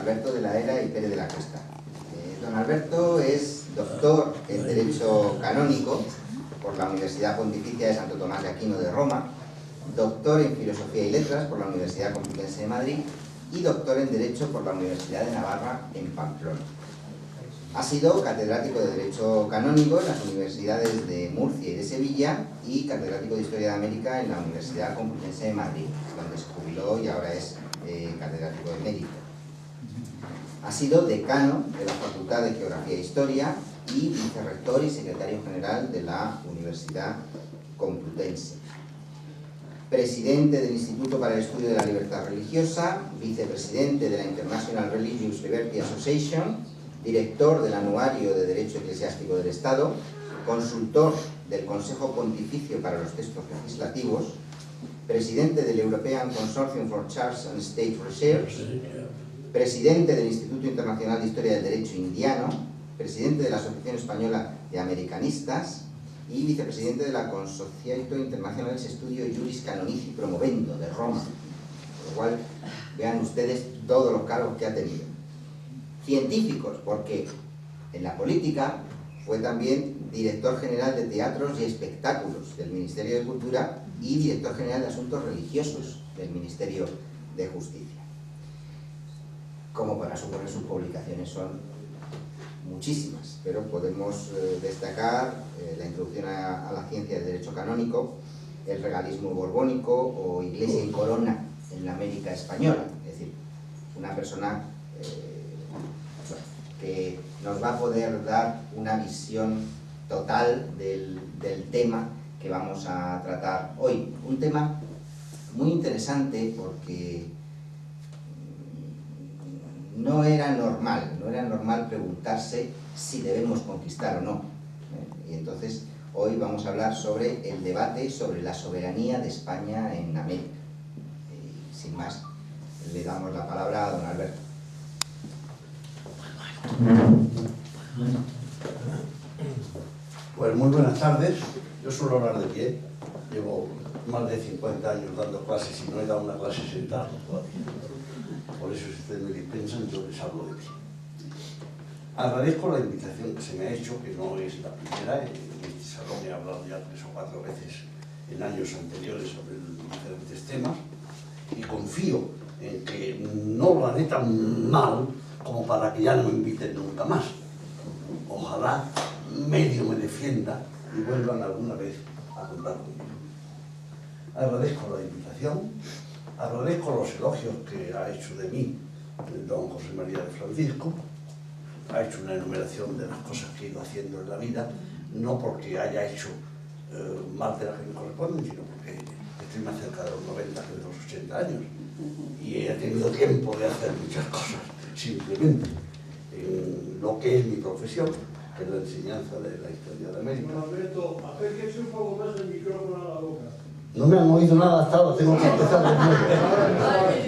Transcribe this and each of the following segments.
Alberto de la Era y Pérez de la Costa. Don Alberto es doctor en Derecho Canónico por la Universidad Pontificia de Santo Tomás de Aquino de Roma, doctor en Filosofía y Letras por la Universidad Complutense de Madrid y doctor en Derecho por la Universidad de Navarra en Pamplona. Ha sido catedrático de Derecho Canónico en las universidades de Murcia y de Sevilla y catedrático de Historia de América en la Universidad Complutense de Madrid, donde se jubiló y ahora es catedrático emérito. Ha sido decano de la Facultad de Geografía e Historia y vicerrector y secretario general de la Universidad Complutense. Presidente del Instituto para el Estudio de la Libertad Religiosa, vicepresidente de la International Religious Liberty Association, director del Anuario de Derecho Eclesiástico del Estado, consultor del Consejo Pontificio para los Textos Legislativos, presidente del European Consortium for Church and State Research, presidente del Instituto Internacional de Historia del Derecho Indiano, presidente de la Asociación Española de Americanistas y vicepresidente de la Consortium Internacional de Studio Juris Canonici Promovendo de Roma. Por lo cual, vean ustedes todos los cargos que ha tenido. Científicos, porque en la política fue también director general de Teatros y Espectáculos del Ministerio de Cultura y director general de Asuntos Religiosos del Ministerio de Justicia. Como para suponer, sus publicaciones son muchísimas, pero podemos destacar la introducción a la ciencia del derecho canónico, el regalismo borbónico o Iglesia y Corona en la América Española. Es decir, una persona que nos va a poder dar una visión total del tema que vamos a tratar hoy. Un tema muy interesante porque no era normal preguntarse si debemos conquistar o no. Y entonces hoy vamos a hablar sobre el debate sobre la soberanía de España en América. Sin más, le damos la palabra a don Alberto. Pues muy buenas tardes. Yo suelo hablar de pie. Llevo más de 50 años dando clases y no he dado una clase sentado todavía. Por eso, si ustedes me dispensan, yo les hablo de pie. Agradezco la invitación que se me ha hecho, que no es la primera. En este salón he hablado ya 3 o 4 veces en años anteriores sobre diferentes temas y confío en que no lo haré tan mal como para que ya no me inviten nunca más. Ojalá medio me defienda y vuelvan alguna vez a contar conmigo. Agradezco la invitación, agradezco los elogios que ha hecho de mí el don José María de Francisco. Ha hecho una enumeración de las cosas que he ido haciendo en la vida, no porque haya hecho más de las que me corresponden, sino porque estoy más cerca de los 90 que de los 80 años y he tenido tiempo de hacer muchas cosas, simplemente en lo que es mi profesión, que es la enseñanza de la historia de América. Alberto, acérquese un poco más el micrófono a la boca. No me han oído nada hasta ahora, tengo que empezar de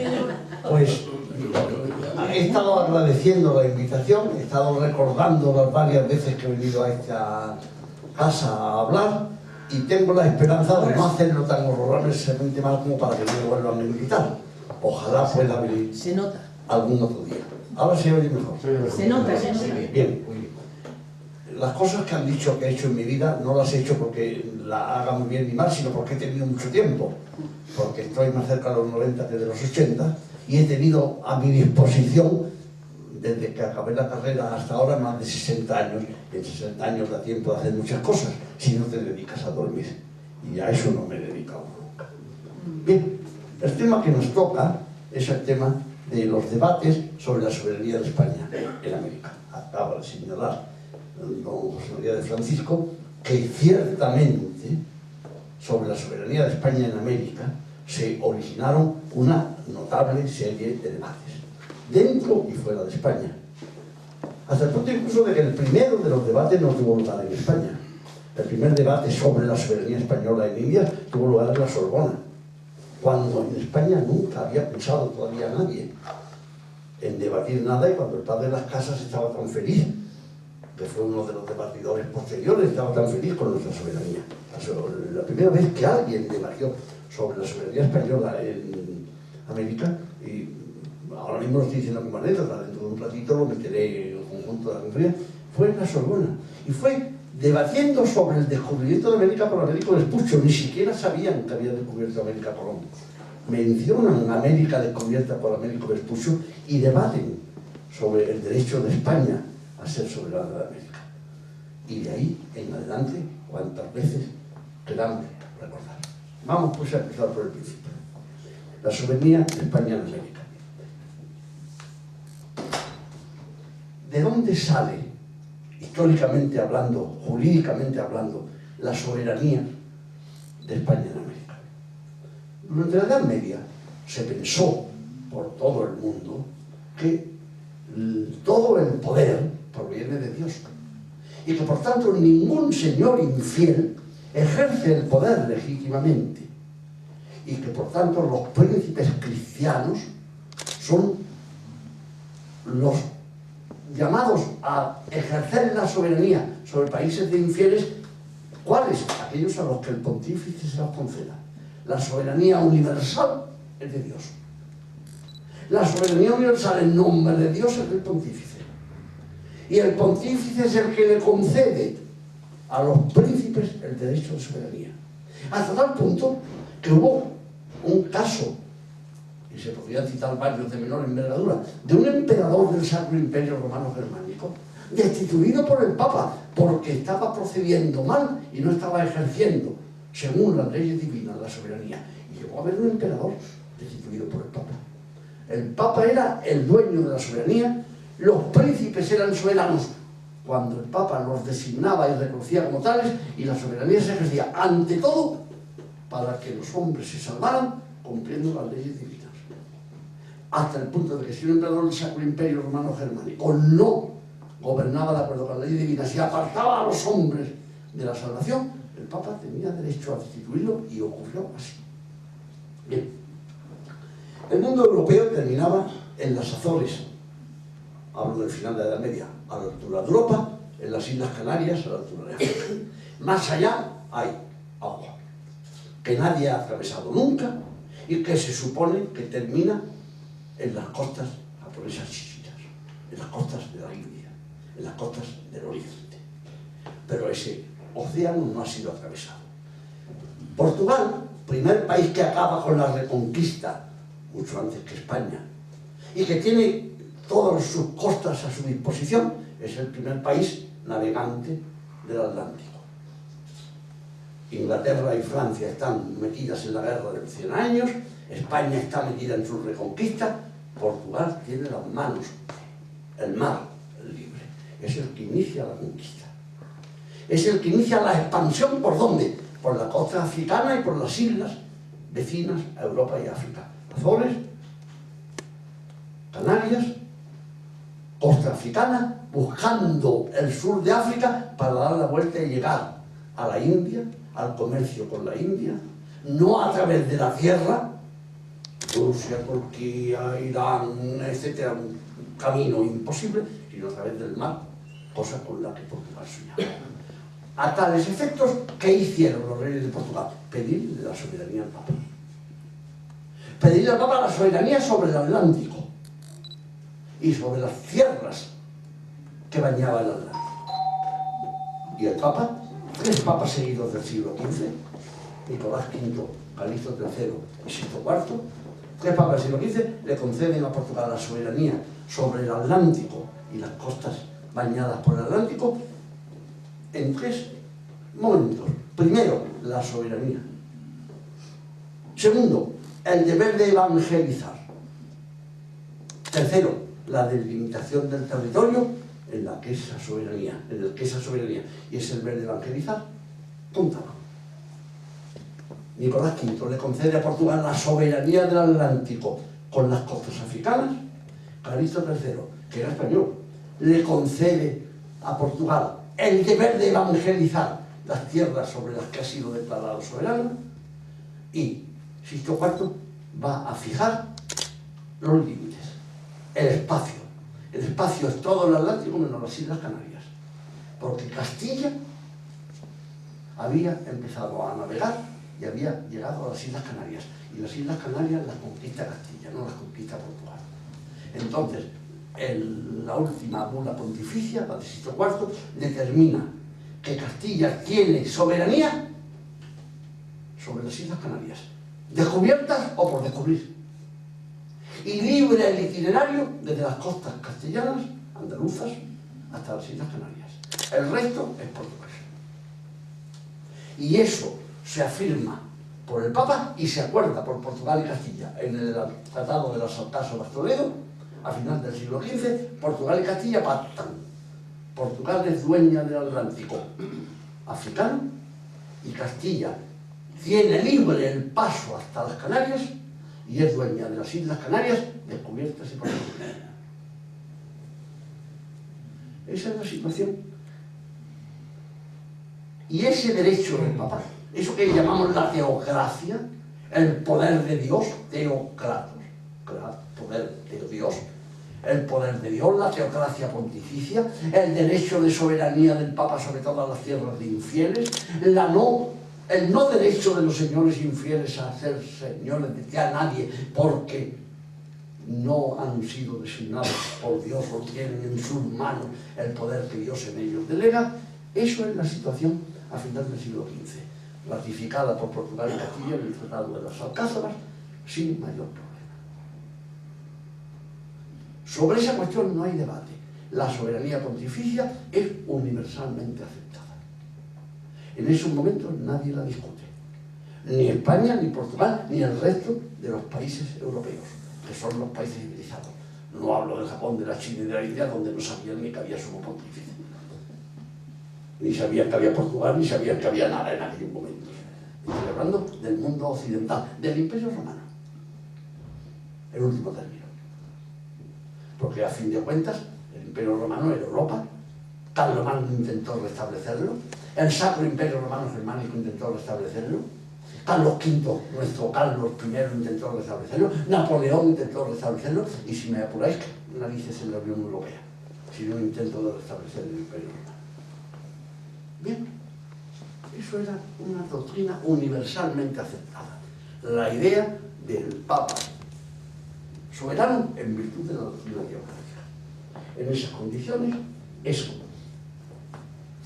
nuevo. Pues he estado agradeciendo la invitación, he estado recordando las varias veces que he venido a esta casa a hablar y tengo la esperanza de no hacerlo tan horrorosamente mal como para que no me vuelvan a invitar. Ojalá pueda venir algún otro día. Ahora se oye mejor. Se nota. Bien. Las cosas que han dicho que he hecho en mi vida no las he hecho porque la haga muy bien ni mal, sino porque he tenido mucho tiempo. Porque estoy más cerca de los 90 que de los 80 y he tenido a mi disposición, desde que acabé la carrera hasta ahora, más de 60 años. Y en 60 años da tiempo de hacer muchas cosas si no te dedicas a dormir. Y a eso no me he dedicado nunca. Bien, el tema que nos toca es el tema de los debates sobre la soberanía de España en América. Acaba de señalar don José María de Francisco que ciertamente sobre la soberanía de España en América se originaron una notable serie de debates, dentro y fuera de España. Hasta el punto incluso de que el primero de los debates no tuvo lugar en España. El primer debate sobre la soberanía española en India tuvo lugar en la Sorbona, cuando en España nunca había pensado todavía nadie en debatir nada, y cuando el padre de las Casas estaba tan feliz, que fue uno de los debatidores posteriores, estaba tan feliz con nuestra soberanía. La primera vez que alguien debatió sobre la soberanía española en América, y ahora mismo lo estoy diciendo como anécdota, dentro de un ratito lo meteré en el conjunto de la conferencia, fue en la Sorbona. Y fue debatiendo sobre el descubrimiento de América por Américo Vespucio. Ni siquiera sabían que había descubierto América Colón. Mencionan América descubierta por Américo Vespucio y debaten sobre el derecho de España a ser soberana de América. Y de ahí en adelante, cuantas veces queramos recordar. Vamos pues a empezar por el principio. La soberanía de España en América. ¿De dónde sale, históricamente hablando, jurídicamente hablando, la soberanía de España en América? Durante la Edad Media se pensó por todo el mundo que todo el poder proviene de Dios y que por tanto ningún señor infiel ejerce el poder legítimamente y que por tanto los príncipes cristianos son los llamados a ejercer la soberanía sobre países de infieles. ¿Cuáles? Aquellos a los que el pontífice se los conceda. La soberanía universal es de Dios. La soberanía universal en nombre de Dios es del pontífice. Y el pontífice es el que le concede a los príncipes el derecho de soberanía. Hasta tal punto que hubo un caso, y se podrían citar varios de menor envergadura, de un emperador del Sacro Imperio Romano Germánico, destituido por el Papa, porque estaba procediendo mal y no estaba ejerciendo, según las leyes divinas, la soberanía. Y llegó a haber un emperador destituido por el Papa. El Papa era el dueño de la soberanía, los príncipes eran soberanos cuando el Papa los designaba y reconocía como tales, y la soberanía se ejercía ante todo para que los hombres se salvaran cumpliendo las leyes divinas. Hasta el punto de que si un emperador del Sacro Imperio Romano Germánico no gobernaba de acuerdo con las leyes divinas y apartaba a los hombres de la salvación, el Papa tenía derecho a destituirlo, y ocurrió así. Bien, el mundo europeo terminaba en las Azores, hablo del final de la Edad Media, a la altura de Europa, en las Islas Canarias, a la altura de África. Más allá hay agua, que nadie ha atravesado nunca y que se supone que termina en las costas japonesas chichitas, en las costas de la India, en las costas del Oriente. Pero ese océano no ha sido atravesado. Portugal, primer país que acaba con la Reconquista, mucho antes que España, y que tiene todas sus costas a su disposición, es el primer país navegante del Atlántico. Inglaterra y Francia están metidas en la guerra de los 100 años, España está metida en su reconquista, Portugal tiene las manos, el mar libre. Es el que inicia la conquista. Es el que inicia la expansión, ¿por dónde? Por la costa africana y por las islas vecinas a Europa y África. Azores, Canarias, costa africana, buscando el sur de África para dar la vuelta y llegar a la India, al comercio con la India, no a través de la tierra, Rusia, Turquía, Irán, etcétera, un camino imposible, sino a través del mar, cosa con la que Portugal soñaba. A tales efectos, ¿qué hicieron los reyes de Portugal? Pedirle la soberanía al Papa. Pedirle al Papa la soberanía sobre el Atlántico y sobre las tierras que bañaba el Atlántico. Y el Papa, 3 papas seguidos del siglo XV, Nicolás V, Calixto III y Sixto IV, 3 papas del siglo XV le conceden a Portugal la soberanía sobre el Atlántico y las costas bañadas por el Atlántico en 3 momentos. Primero, la soberanía. Segundo, el deber de evangelizar. Tercero, la delimitación del territorio en el que esa soberanía y ese deber de evangelizar contaba. Nicolás V le concede a Portugal la soberanía del Atlántico con las costas africanas. Calixto III, que era español, le concede a Portugal el deber de evangelizar las tierras sobre las que ha sido declarado soberano, y Sixto IV va a fijar los límites, el espacio. El espacio es todo el Atlántico menos las Islas Canarias, porque Castilla había empezado a navegar y había llegado a las Islas Canarias, y las Islas Canarias las conquista Castilla, no las conquista Portugal. Entonces, la última bula pontificia, la de Sixto IV, determina que Castilla tiene soberanía sobre las Islas Canarias, descubiertas o por descubrir, y libre el itinerario desde las costas castellanas, andaluzas, hasta las Islas Canarias. El resto es portugués. Y eso se afirma por el Papa y se acuerda por Portugal y Castilla en el Tratado de las Alcázaras de Toledo, a final del siglo XV. Portugal y Castilla pactan. Portugal es dueña del Atlántico africano y Castilla tiene libre el paso hasta las Canarias y es dueña de las Islas Canarias descubiertas y protegidas. Esa es la situación. Y ese derecho del Papa, eso que llamamos la teocracia, el poder de Dios, teocratos, poder de Dios, el poder de Dios, la teocracia pontificia, el derecho de soberanía del Papa sobre todas las tierras de infieles, el no derecho de los señores infieles a ser señores de a nadie porque no han sido designados por Dios o tienen en sus manos el poder que Dios en ellos delega. Eso es la situación a final del siglo XV, ratificada por Portugal y Castilla en el Tratado de las Alcázaras sin mayor problema. Sobre esa cuestión no hay debate. La soberanía pontificia es universalmente aceptada. En esos momentos nadie la discute. Ni España, ni Portugal, ni el resto de los países europeos, que son los países civilizados. No hablo del Japón, de la China y de la India, donde no sabían ni que había sumo pontífice. Ni sabían que había Portugal, ni sabían que había nada en aquellos momentos. Estoy hablando del mundo occidental, del Imperio Romano. El último término. Porque a fin de cuentas, el Imperio Romano era Europa, Carlomagno intentó restablecerlo, el Sacro Imperio Romano Germánico intentó restablecerlo, Carlos V, nuestro Carlos I, intentó restablecerlo, Napoleón intentó restablecerlo, y si me apuráis, narices en la Unión Europea, si no intento de restablecer el Imperio Romano. Bien, eso era una doctrina universalmente aceptada, la idea del Papa soberano en virtud de la doctrina teocrática. En esas condiciones es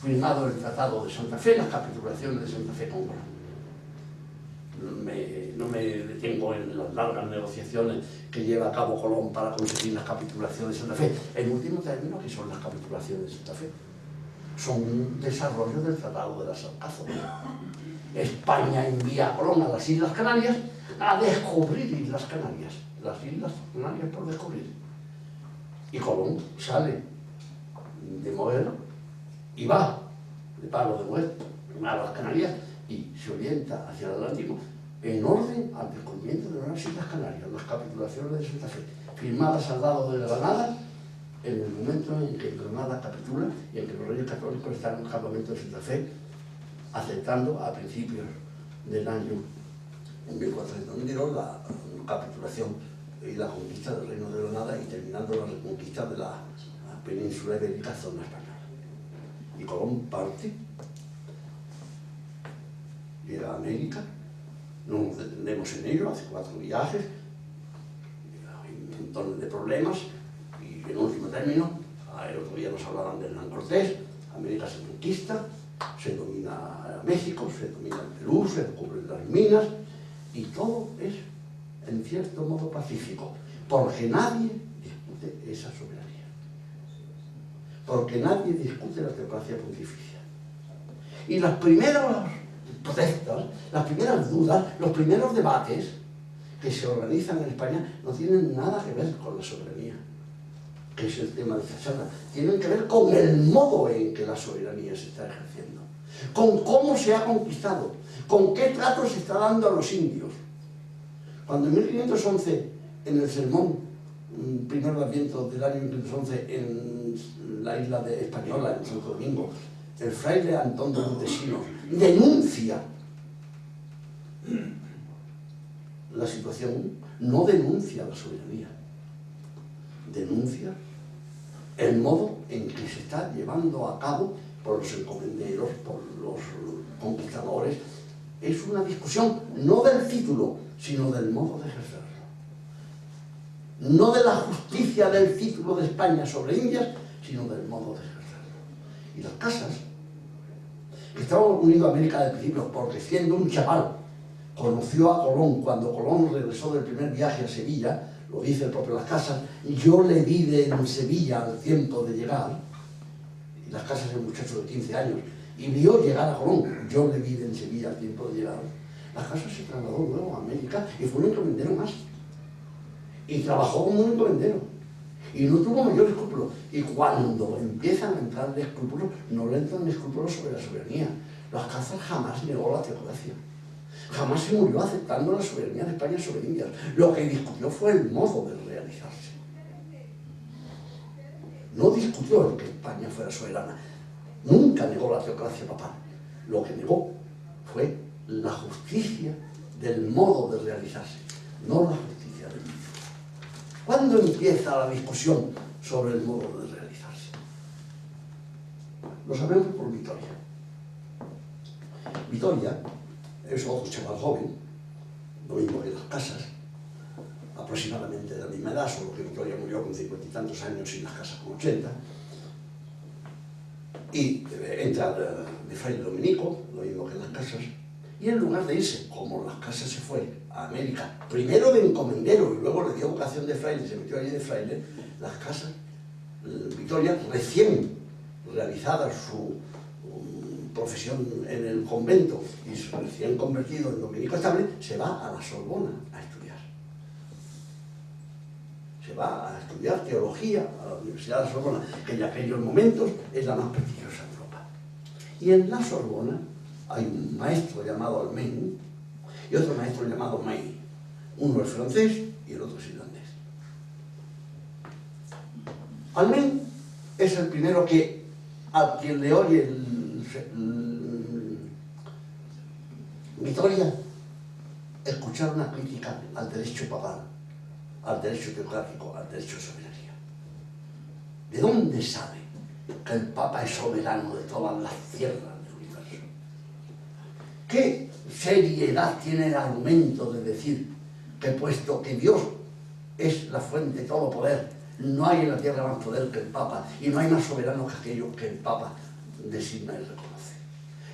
firmado el Tratado de Santa Fe, las capitulaciones de Santa Fe con Colón. No me detengo en las largas negociaciones que lleva a cabo Colón para conseguir las capitulaciones de Santa Fe. En último término, ¿qué son las capitulaciones de Santa Fe? Son un desarrollo del Tratado de las Alcázaras. España envía a Colón a las Islas Canarias a descubrir Islas Canarias. Las Islas Canarias por descubrir. Y Colón sale de Moguer y va de Palo de Huez a las Canarias y se orienta hacia el Atlántico en orden al descubrimiento de las Islas Canarias, las capitulaciones de Santa Fe, firmadas al lado de Granada en el momento en que Granada capitula y en que los reyes católicos están en el campamento de Santa Fe, aceptando a principios del año en 1492 la capitulación y la conquista del Reino de Granada y terminando la reconquista de la península ibérica, zona española. Y Colón parte, llega a América, no nos detenemos en ello, hace 4 viajes, hay un montón de problemas y en último término, el otro día nos hablaban de Hernán Cortés, América se conquista, se domina México, se domina el Perú, se descubren las minas y todo es en cierto modo pacífico, porque nadie discute esa soberanía, porque nadie discute la teocracia pontificia. Y las primeras protestas, las primeras dudas, los primeros debates que se organizan en España no tienen nada que ver con la soberanía, que es el tema de esta charla, tienen que ver con el modo en que la soberanía se está ejerciendo, con cómo se ha conquistado, con qué trato se está dando a los indios. Cuando en 1511, en el sermón primero de Adviento del año 1511, en la isla de Española, en Santo Domingo, el fraile Antón de Montesinos denuncia la situación, no denuncia la soberanía, denuncia el modo en que se está llevando a cabo por los encomenderos, por los conquistadores. Es una discusión no del título, sino del modo de ejercerlo. no de la justicia del título de España sobre Indias, sino del modo de ejercerlo. Y las casas, que estaban unidos a América del principio, porque siendo un chaval, conoció a Colón, cuando Colón regresó del primer viaje a Sevilla, lo dice el propio Las Casas, yo le vi en Sevilla al tiempo de llegar, y Las Casas es un muchacho de 15 años, y vio llegar a Colón, yo le vi en Sevilla al tiempo de llegar. Las Casas se trasladó luego a América y fue un encomendero más. Y trabajó como un encomendero. Y no tuvo mayor escrúpulo. Y cuando empiezan a entrarle escrúpulos, no le entran escrúpulos sobre la soberanía. Las Casas jamás negó la teocracia. Jamás se murió aceptando la soberanía de España sobre Indias. Lo que discutió fue el modo de realizarse. No discutió el que España fuera soberana. Nunca negó la teocracia papal. Lo que negó fue la justicia del modo de realizarse, no la justicia del mismo. ¿Cuándo empieza la discusión sobre el modo de realizarse? Lo sabemos por Vitoria. Vitoria es otro chaval joven, lo mismo que Las Casas, aproximadamente de la misma edad, solo que Vitoria murió con 50 y tantos años y Las Casas con 80, y entra de fraile dominico, lo mismo que Las Casas, y en lugar de irse, como Las Casas se fue a América, primero de encomendero y luego le dio vocación de fraile, se metió allí de fraile, Las Casas, Vitoria, recién realizada su profesión en el convento y recién convertido en dominico estable, se va a la Sorbona a estudiar. Se va a estudiar teología a la Universidad de la Sorbona, que en aquellos momentos es la más prestigiosa de Europa. Y en la Sorbona hay un maestro llamado Almen y otro maestro llamado May. Uno es francés y el otro es irlandés. Almen es el primero que, a quien le oye Vitoria, escuchar una crítica al derecho papal, al derecho teocrático, al derecho de soberanía. ¿De dónde sabe que el Papa es soberano de todas las tierras del universo? ¿Qué seriedad tiene el argumento de decir que puesto que Dios es la fuente de todo poder, no hay en la tierra más poder que el Papa y no hay más soberano que aquello que el Papa designa y reconoce?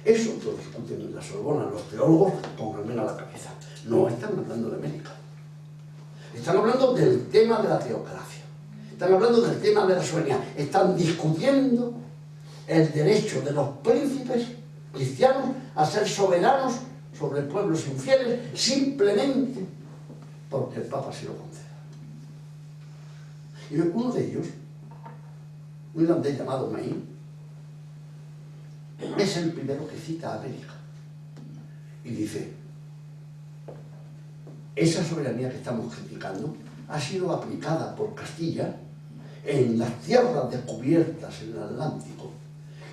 Eso lo discuten en la Sorbona los teólogos con Almen a la cabeza. No están hablando de América. Están hablando del tema de la teocracia. Están hablando del tema de la soberanía. Están discutiendo el derecho de los príncipes cristianos a ser soberanos sobre pueblos infieles simplemente porque el Papa se lo conceda. Y uno de ellos, un irlandés llamado May, es el primero que cita a América y dice: esa soberanía que estamos criticando ha sido aplicada por Castilla en las tierras descubiertas en el Atlántico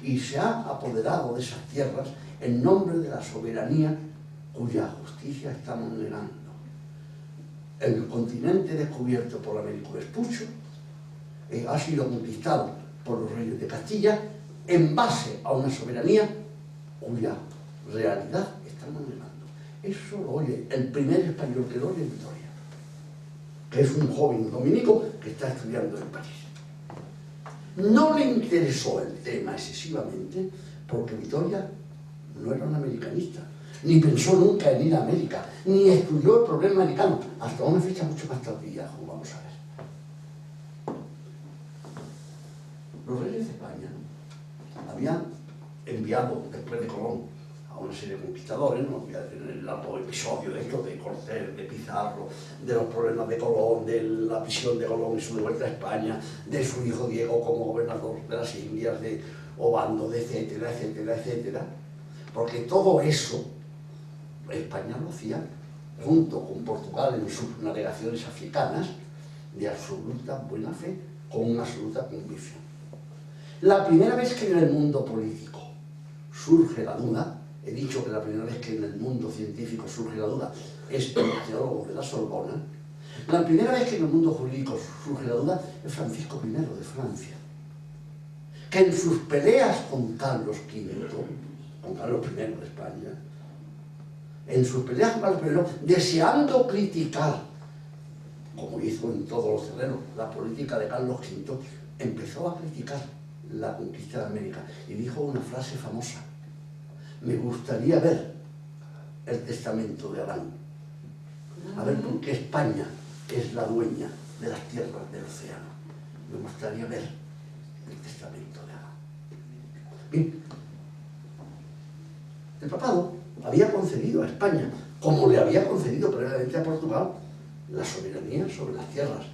y se ha apoderado de esas tierras en nombre de la soberanía cuya justicia estamos negando. El continente descubierto por Américo Vespucio ha sido conquistado por los reyes de Castilla en base a una soberanía cuya realidad estamos negando. Eso lo oye el primer español que lo oye en Vitoria, que es un joven dominico que está estudiando en París. No le interesó el tema excesivamente porque Vitoria no era un americanista, ni pensó nunca en ir a América, ni estudió el problema americano, hasta una fecha mucho más tardía, como vamos a ver. Los reyes de España habían enviado, después de Colón, a una serie de conquistadores, no voy a tener el largo episodio de esto, de Cortés, de Pizarro, de los problemas de Colón, de la prisión de Colón y su vuelta a España, de su hijo Diego como gobernador de las Indias, de Obando, de etcétera, etcétera, etcétera, porque todo eso España lo hacía junto con Portugal en sus navegaciones africanas de absoluta buena fe, con una absoluta convicción. La primera vez que en el mundo político surge la duda, he dicho que la primera vez que en el mundo científico surge la duda es el teólogo de la Sorbona, la primera vez que en el mundo jurídico surge la duda es Francisco I de Francia, que en sus peleas con Carlos V, con Carlos I de España, en sus peleas con Carlos I, deseando criticar como hizo en todos los terrenos, la política de Carlos V, empezó a criticar la conquista de América y dijo una frase famosa: me gustaría ver el testamento de Adán, a ver por qué España es la dueña de las tierras del océano. Me gustaría ver el testamento de Adán. Bien, el papado había concedido a España, como le había concedido previamente a Portugal, la soberanía sobre las tierras.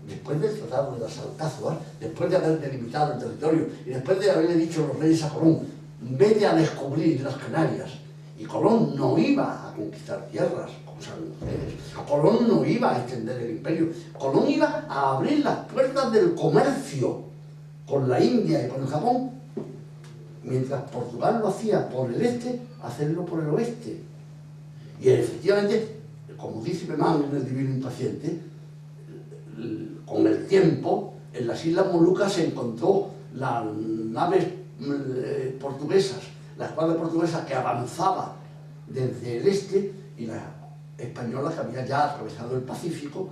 Después del Tratado de las Alcázares, después de haber delimitado el territorio y después de haberle dicho a los reyes a Colón: vete a descubrir las Canarias. Y Colón no iba a conquistar tierras, como saben ustedes. Colón no iba a extender el imperio. Colón iba a abrir las puertas del comercio con la India y con el Japón, mientras Portugal lo hacía por el este, hacerlo por el oeste. Y efectivamente, como dice Pemán en El Divino Impaciente, con el tiempo, en las Islas Molucas se encontró las naves portuguesas, la escuadra portuguesa que avanzaba desde el este y la española que había ya atravesado el Pacífico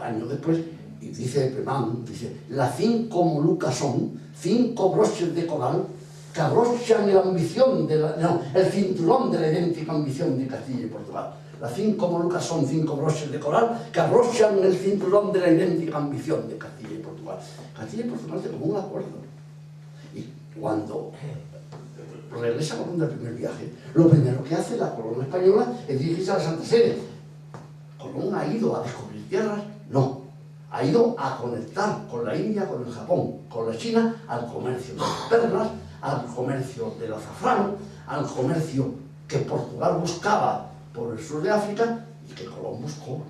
años después. Y dice Pemán, dice: las 5 Molucas son 5 broches de coral que abrochan la ambición el cinturón de la idéntica ambición de Castilla y Portugal. Las 5 Molucas son 5 broches de coral que abrochan el cinturón de la idéntica ambición de Castilla y Portugal. Castilla y Portugal se común acuerdo. Y cuando regresa Colón del primer viaje, lo primero que hace la corona española es dirigirse a la Santa Sede. ¿Colón ha ido a descubrir tierras? No. Ha ido a conectar con la India, con el Japón, con la China, al comercio de las perlas, al comercio del azafrán, al comercio que Portugal buscaba por el sur de África y que Colón buscó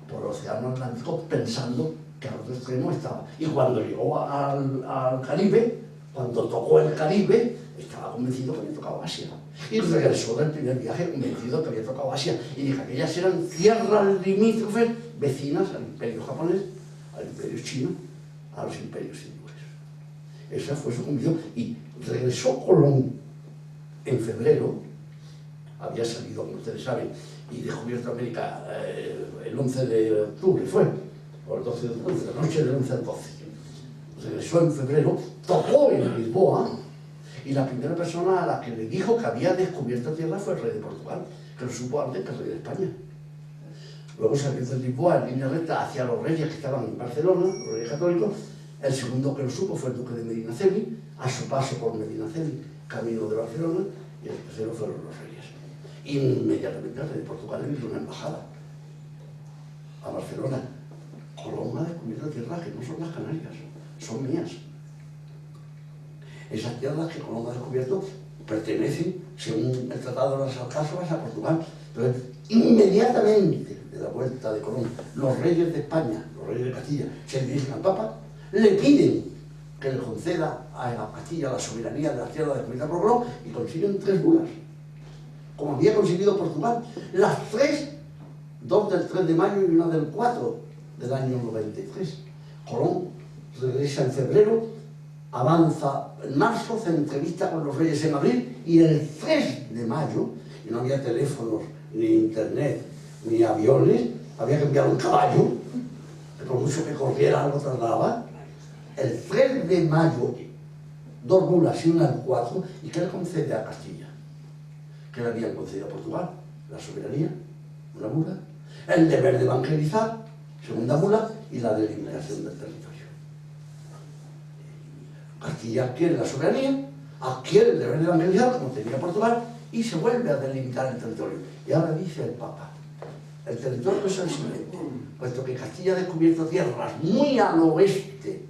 por el Océano Atlántico, pensando que al otro extremo estaba. Y cuando llegó al Caribe, cuando tocó el Caribe, estaba convencido que había tocado Asia. Y regresó del primer viaje convencido que había tocado Asia. Y dijo que aquellas eran tierras limítrofes vecinas al imperio japonés, al imperio chino, a los imperios hindúes. Esa fue su convicción. Y regresó Colón en febrero, había salido, como ustedes saben, y descubierto América el 11 de octubre, fue, o el 12 de octubre, la noche del 11 al 12. Regresó en febrero, tocó en Lisboa, y la primera persona a la que le dijo que había descubierto tierra fue el rey de Portugal, que lo supo antes que el rey de España. Luego salió de Lisboa en línea recta hacia los reyes que estaban en Barcelona, los reyes católicos. El segundo que lo supo fue el duque de Medinaceli, a su paso por Medinaceli, camino de Barcelona, y el tercero fueron los reyes. Inmediatamente el rey de Portugal envió una embajada a Barcelona. Colón ha descubierto tierras que no son las Canarias, son mías. Esas tierras que Colón ha descubierto pertenecen, según el Tratado de las Alcázares, a Portugal. Entonces, inmediatamente de la vuelta de Colón, los reyes de España, los reyes de Castilla, se dirigen al Papa, le piden que le conceda a Castilla la soberanía de las tierras descubiertas por Colón y consiguen 3 bulas, como había conseguido Portugal. Las 3, 2 del 3 de mayo y una del 4 del año 93. Colón regresa en febrero, avanza en marzo, se entrevista con los reyes en abril, y el 3 de mayo, y no había teléfonos, ni internet, ni aviones, había que enviar un caballo, que por mucho que corriera algo tardaba. El 3 de mayo, 2 bulas y una el 4, y que le concede a Castilla, que le habían concedido a Portugal, la soberanía, una bula, el deber de evangelizar, segunda bula, y la delimitación del territorio. Castilla adquiere la soberanía, adquiere el deber de evangelizar, como tenía Portugal, y se vuelve a delimitar el territorio. Y ahora dice el Papa: el territorio es el siguiente, puesto que Castilla ha descubierto tierras muy al oeste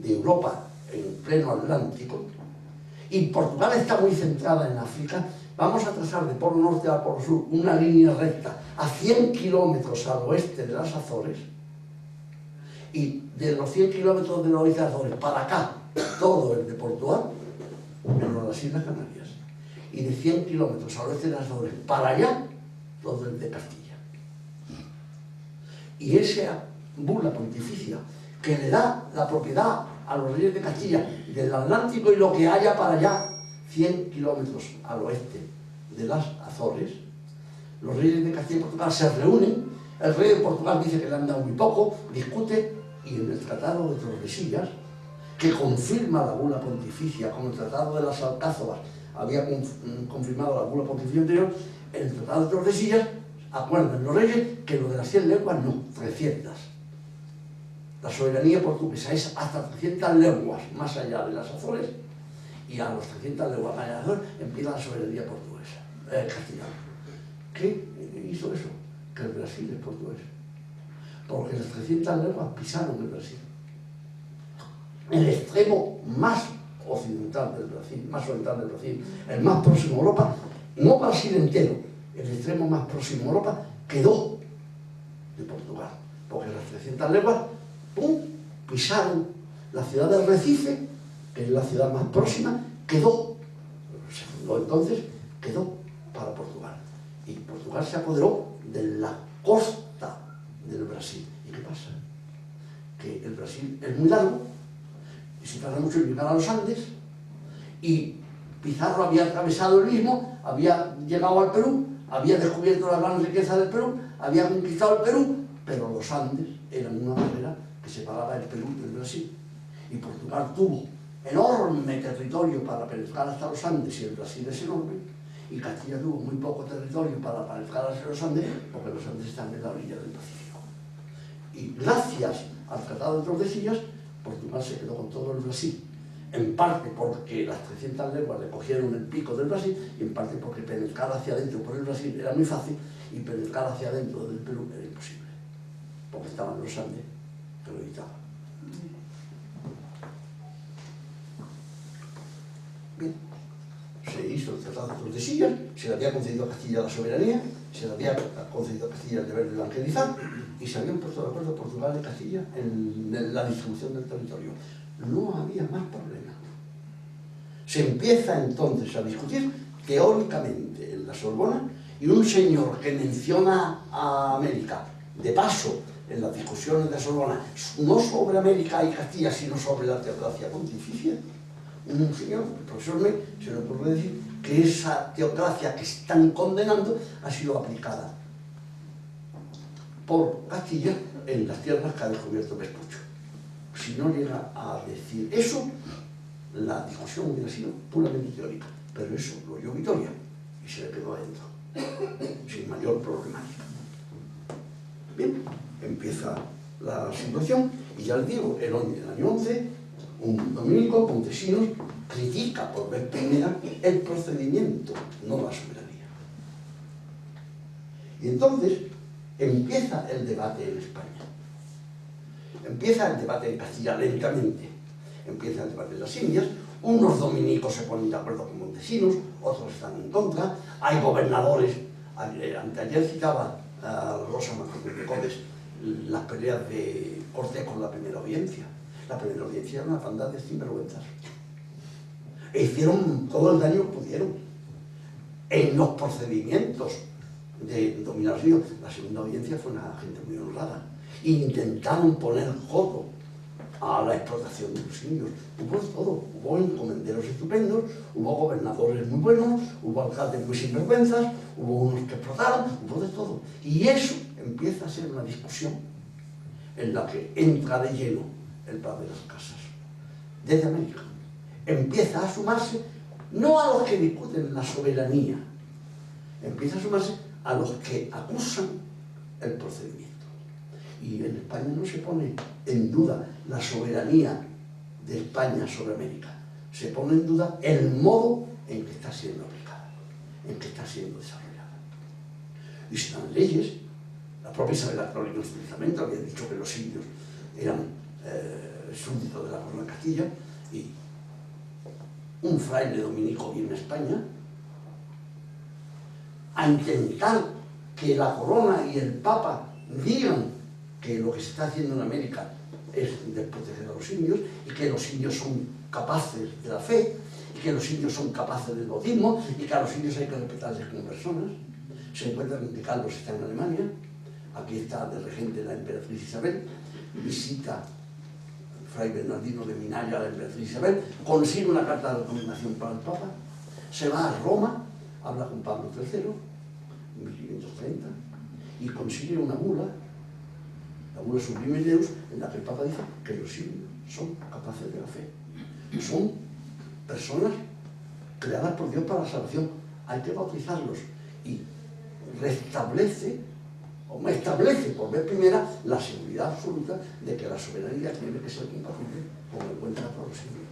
de Europa, en pleno Atlántico, y Portugal está muy centrada en África, vamos a trazar de polo norte a polo sur una línea recta a 100 kilómetros al oeste de las Azores, y de los 100 kilómetros del oeste de las Azores para acá, todo el de Portugal, menos las Islas Canarias, y de 100 kilómetros al oeste de las Azores para allá, todo el de Castilla. Y esa bula pontificia que le da la propiedad a los reyes de Castilla del Atlántico y lo que haya para allá, 100 kilómetros al oeste de las Azores, los reyes de Castilla y Portugal se reúnen El rey de Portugal dice que le han dado muy poco, discute, y en el Tratado de Tordesillas, que confirma la bula pontificia, como el Tratado de las Alcázovas había confirmado la bula pontificia anterior, en el Tratado de Tordesillas acuerdan los reyes que lo de las 100 leguas no, 300. La soberanía portuguesa es hasta 300 leguas más allá de las Azores, y a los 300 leguas más allá de las Azores empieza la soberanía portuguesa, castellana. ¿Qué hizo eso? Que el Brasil es portugués. Porque las 300 leguas pisaron el Brasil. El extremo más occidental del Brasil, más oriental del Brasil, el más próximo a Europa, no Brasil entero, el extremo más próximo a Europa quedó de Portugal. Porque las 300 leguas, ¡pum!, pisaron la ciudad de Recife, que es la ciudad más próxima, quedó, se fundó entonces, quedó para Portugal. Y Portugal se apoderó de la costa del Brasil. ¿Y qué pasa? Que el Brasil es muy largo y se tarda mucho en llegar a los Andes, y Pizarro había atravesado el istmo, había llegado al Perú, había descubierto la gran riqueza del Perú, había conquistado el Perú, pero los Andes eran una barrera que separaba el Perú del Brasil. Y Portugal tuvo enorme territorio para penetrar hasta los Andes, y el Brasil es enorme, y Castilla tuvo muy poco territorio para penetrar hacia los Andes, porque los Andes están en la orilla del Pacífico. Y gracias al Tratado de Tordesillas, Portugal se quedó con todo el Brasil, en parte porque las 300 leguas le cogieron el pico del Brasil, y en parte porque penetrar hacia adentro por el Brasil era muy fácil, y penetrar hacia adentro del Perú era imposible, porque estaban los Andes que lo evitaban. Bien, se hizo el Tratado de Tordesillas, se le había concedido a Castilla la soberanía, se le había concedido a Castilla el deber de evangelizar, y se habían puesto de acuerdo Portugal y Castilla en la distribución del territorio. No había más problemas. Se empieza entonces a discutir teóricamente en la Sorbona, y un señor que menciona a América de paso en las discusiones de la Sorbona, no sobre América y Castilla, sino sobre la teocracia pontificia, un señor, el profesor May, se le ocurre decir que esa teocracia que están condenando ha sido aplicada por Castilla en las tierras que ha descubierto Vespucio. Si no llega a decir eso, la discusión hubiera sido puramente teórica, pero eso lo oyó Vitoria y se le quedó adentro, sin mayor problemática. Bien, empieza la situación, y ya les digo, el año 11, un dominico, Montesinos, critica por vez primera el procedimiento, no la soberanía. Y entonces empieza el debate en España. Empieza el debate en Castilla lentamente. Empieza el debate en las Indias. Unos dominicos se ponen de acuerdo con Montesinos, otros están en contra. Hay gobernadores. Anteayer citaba a Rosa Martínez de Codes las peleas de Cortés con la primera audiencia. La primera audiencia era una banda de sinvergüenzas. E hicieron todo el daño que pudieron en los procedimientos de dominación. La segunda audiencia fue una gente muy honrada. Intentaron poner coto a la explotación de los indios. Hubo de todo. Hubo encomenderos estupendos, hubo gobernadores muy buenos, hubo alcaldes muy sinvergüenzas, hubo unos que explotaron, hubo de todo. Y eso empieza a ser una discusión en la que entra de lleno el padre de las casas, desde América. Empieza a sumarse, no a los que discuten la soberanía, empieza a sumarse a los que acusan el procedimiento. Y en España no se pone en duda la soberanía de España sobre América, se pone en duda el modo en que está siendo aplicada, en que está siendo desarrollada. Y se dan leyes. La propia Isabel la Católica en su testamento había dicho que los indios eran súbditos de la corona de Castilla, y un fraile dominico viene a España a intentar que la corona y el papa digan que lo que se está haciendo en América es desproteger a los indios, y que los indios son capaces de la fe, y que los indios son capaces del bautismo, y que a los indios hay que respetarles como personas. Se encuentran que Carlos está en Alemania, aquí está de regente la emperatriz Isabel, visita Fray Bernardino de Minaya a la emperatriz Isabel, consigue una carta de recomendación para el Papa, se va a Roma, habla con Pablo III, en 1530, y consigue una bula, la bula Sublime Deus, en la que el Papa dice que los indios son capaces de la fe. Son personas creadas por Dios para la salvación. Hay que bautizarlos. Y establece por vez primera la seguridad absoluta de que la soberanía tiene que ser compatible con el buen trato a los indios.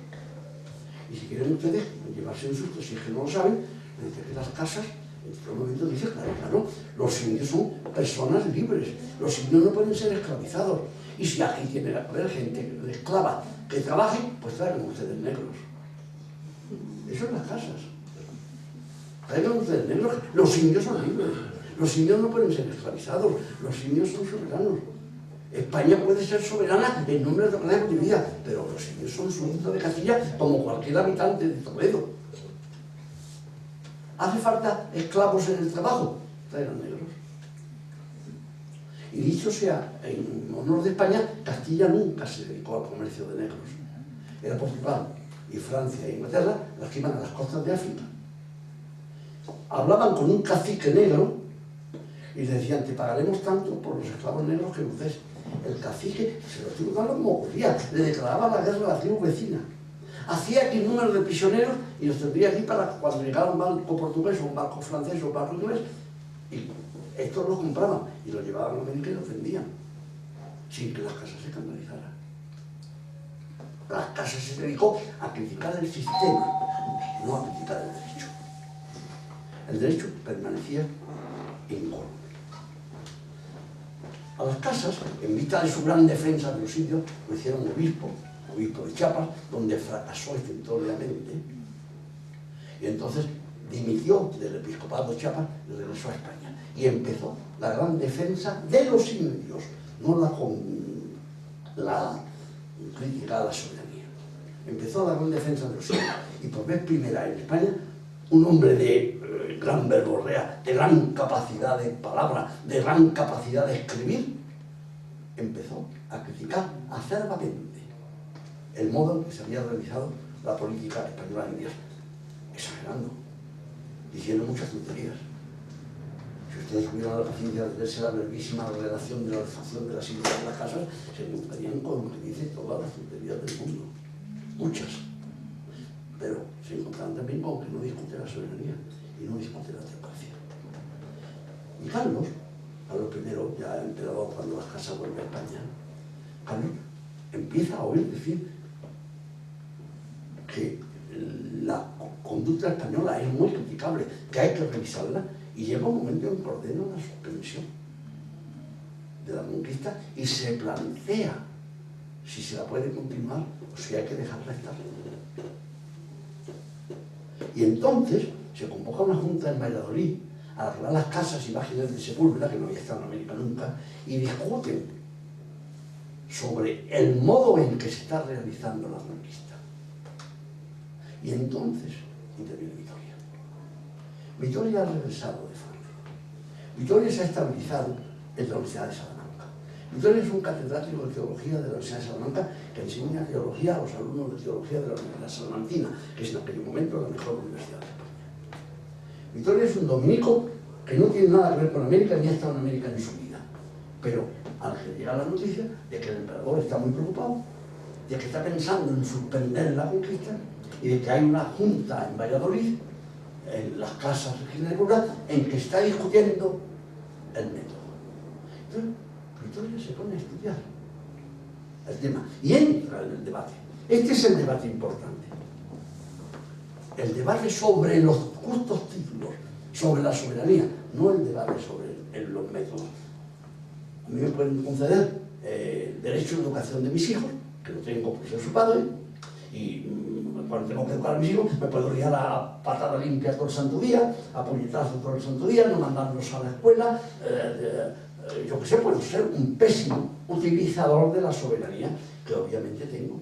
Y si quieren ustedes llevarse un susto, si es que no lo saben, dice que las casas, en otro momento dice, claro, los indios son personas libres, los indios no pueden ser esclavizados. Y si aquí tiene que haber gente esclava que trabaje, pues traigan ustedes negros. Eso en las casas. Traigan ustedes negros. Los indios son libres. Los indios no pueden ser esclavizados. Los indios son soberanos. España puede ser soberana en nombre de la colectividad, pero los indios son súbditos de Castilla como cualquier habitante de Toledo. ¿Hace falta esclavos en el trabajo? Traigan negros. Y dicho sea, en honor de España, Castilla nunca se dedicó al comercio de negros. Era Portugal y Francia e Inglaterra las que iban a las costas de África. Hablaban con un cacique negro y le decían, te pagaremos tanto por los esclavos negros que nos des. El cacique se lo estuvo dando como ocurría, le declaraba la guerra a la tribu vecina. Hacía aquí un número de prisioneros y los tendría aquí para cuando llegara un barco portugués o un barco francés o un barco inglés, y estos los compraban y los llevaban a América y los vendían, sin que las casas se escandalizaran. Las casas se dedicó a criticar el sistema, no a criticar el derecho. El derecho permanecía incólume. A las casas, en vista de su gran defensa de los indios, lo hicieron obispo de Chiapas, donde fracasó estrepitosamente, y entonces dimitió del episcopado de Chiapas y regresó a España. Y empezó la gran defensa de los indios, no la crítica a la soberanía. Empezó la gran defensa de los indios. Y por vez primera en España, un hombre de gran verborrea, de gran capacidad de palabra, de gran capacidad de escribir, empezó a criticar acerbamente el modo en que se había realizado la política española en Indias, exagerando, diciendo muchas tonterías. Si ustedes tuvieran la paciencia de verse la brevísima relación de la refacción de las indias de las casas, se encontrarían con lo que dice todas las tonterías del mundo, muchas. Pero se encontraron también con que no discute la soberanía y no discute la teocracia. Y Carlos I, ya emperador cuando las casas vuelve a España, Carlos empieza a oír decir que la conducta española es muy criticable, que hay que revisarla, y llega un momento en que ordena la suspensión de la conquista y se plantea si se la puede continuar o si hay que dejarla estar. Y entonces se convoca una junta en Valladolid a arreglar las casas imágenes de Sepúlveda, que no había estado en América nunca, y discuten sobre el modo en que se está realizando la conquista. Y entonces interviene Vitoria. Vitoria ha regresado de Francia. Vitoria se ha estabilizado en la Universidad de Salamanca. Vitoria es un catedrático de teología de la Universidad de Salamanca que enseña teología a los alumnos de teología de la Universidad Salmantina, que es en aquel momento la mejor universidad de España. Vitoria es un dominico que no tiene nada que ver con América ni ha estado en América en su vida. Pero al que llega la noticia de que el emperador está muy preocupado, de que está pensando en suspender la conquista y de que hay una junta en Valladolid, en las casas regionales, en que está discutiendo el método. Entonces, Vitoria se pone a estudiar el tema y entra en el debate. Este es el debate importante. El debate sobre los justos títulos, sobre la soberanía, no el debate sobre los métodos. A mí me pueden conceder derecho a la educación de mis hijos, que lo tengo por ser su padre, y cuando tengo que educar a mis hijos me puedo liar a patada limpia todo el santo día, a puñetazos todo el santo día, no mandarlos a la escuela, yo qué sé, puedo ser un pésimo utilizador de la soberanía que obviamente tengo.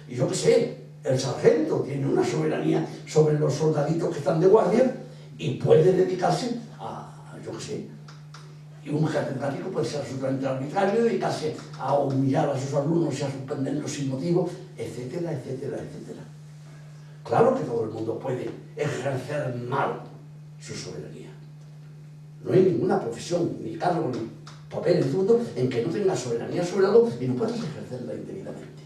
Y yo qué sé, el sargento tiene una soberanía sobre los soldaditos que están de guardia y puede dedicarse a, yo qué sé, y un catedrático puede ser absolutamente arbitrario, dedicarse a humillar a sus alumnos y a suspenderlos sin motivo, etcétera, etcétera, etcétera. Claro que todo el mundo puede ejercer mal su soberanía. No hay ninguna profesión, ni cargo, ni papel en este mundo en que no tengas soberanía sobre algo y no puedas ejercerla indebidamente.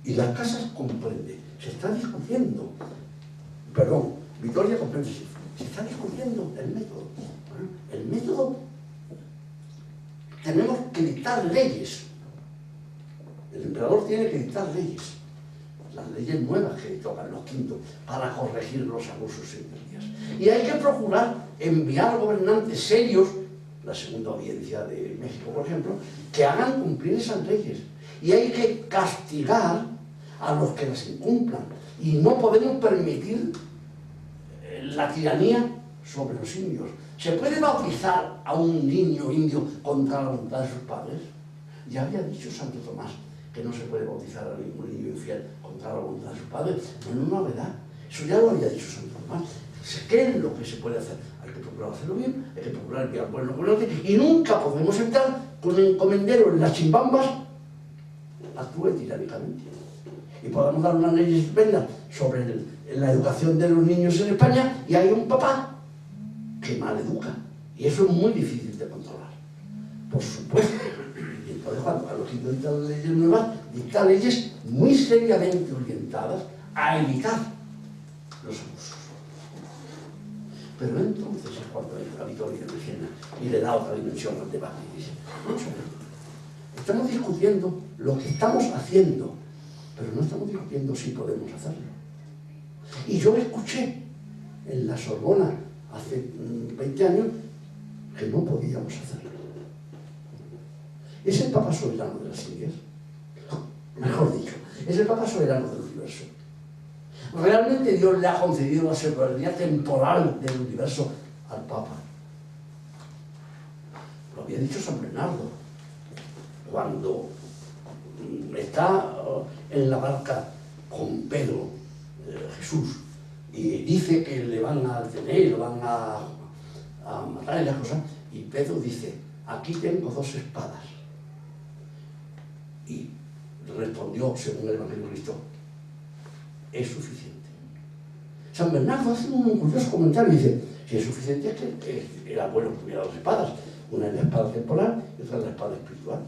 Y las casas comprende, se está discutiendo, perdón, Vitoria comprende, se está discutiendo el método. El método, tenemos que dictar leyes. El emperador tiene que dictar leyes, las leyes nuevas que tocan los quintos, para corregir los abusos y injusticias. Y hay que procurar enviar gobernantes serios, la segunda audiencia de México, por ejemplo, que hagan cumplir esas leyes. Y hay que castigar a los que las incumplan. Y no podemos permitir la tiranía sobre los indios. ¿Se puede bautizar a un niño indio contra la voluntad de sus padres? Ya había dicho Santo Tomás que no se puede bautizar a ningún niño infiel contra la voluntad de sus padres. No es una novedad. Eso ya lo había dicho Santo Tomás. ¿Qué es lo que se puede hacer? Hay que procurar hacerlo bien, hay que procurar enviar buenos gobernantes, y nunca podemos entrar con el encomendero en las chimbambas actúe tiránicamente. Y podemos dar unas leyes estupendas sobre la educación de los niños en España, y hay un papá que mal educa. Y eso es muy difícil de controlar. Por supuesto. Y entonces, cuando a los que dictan leyes nuevas, dictan leyes muy seriamente orientadas a evitar los abusos. Pero entonces es cuando entra Vitoria de Siena y le da otra dimensión al debate. Y dice, vamos a ver, estamos discutiendo lo que estamos haciendo, pero no estamos discutiendo si podemos hacerlo. Y yo escuché en la Sorbona hace 20 años que no podíamos hacerlo. ¿Es el Papa soberano de las Indias? Mejor dicho, es el Papa soberano del universo. Realmente Dios le ha concedido la soberanía temporal del universo al Papa. Lo había dicho San Bernardo, cuando está en la barca con Pedro, Jesús, y dice que le van a detener, lo van a matar y las cosas, y Pedro dice, aquí tengo 2 espadas. Y respondió, según el Evangelio de Cristo, es suficiente. San Bernardo hace un curioso comentario y dice, si es suficiente es que era bueno que tuviera 2 espadas, una es la espada temporal y otra es la espada espiritual.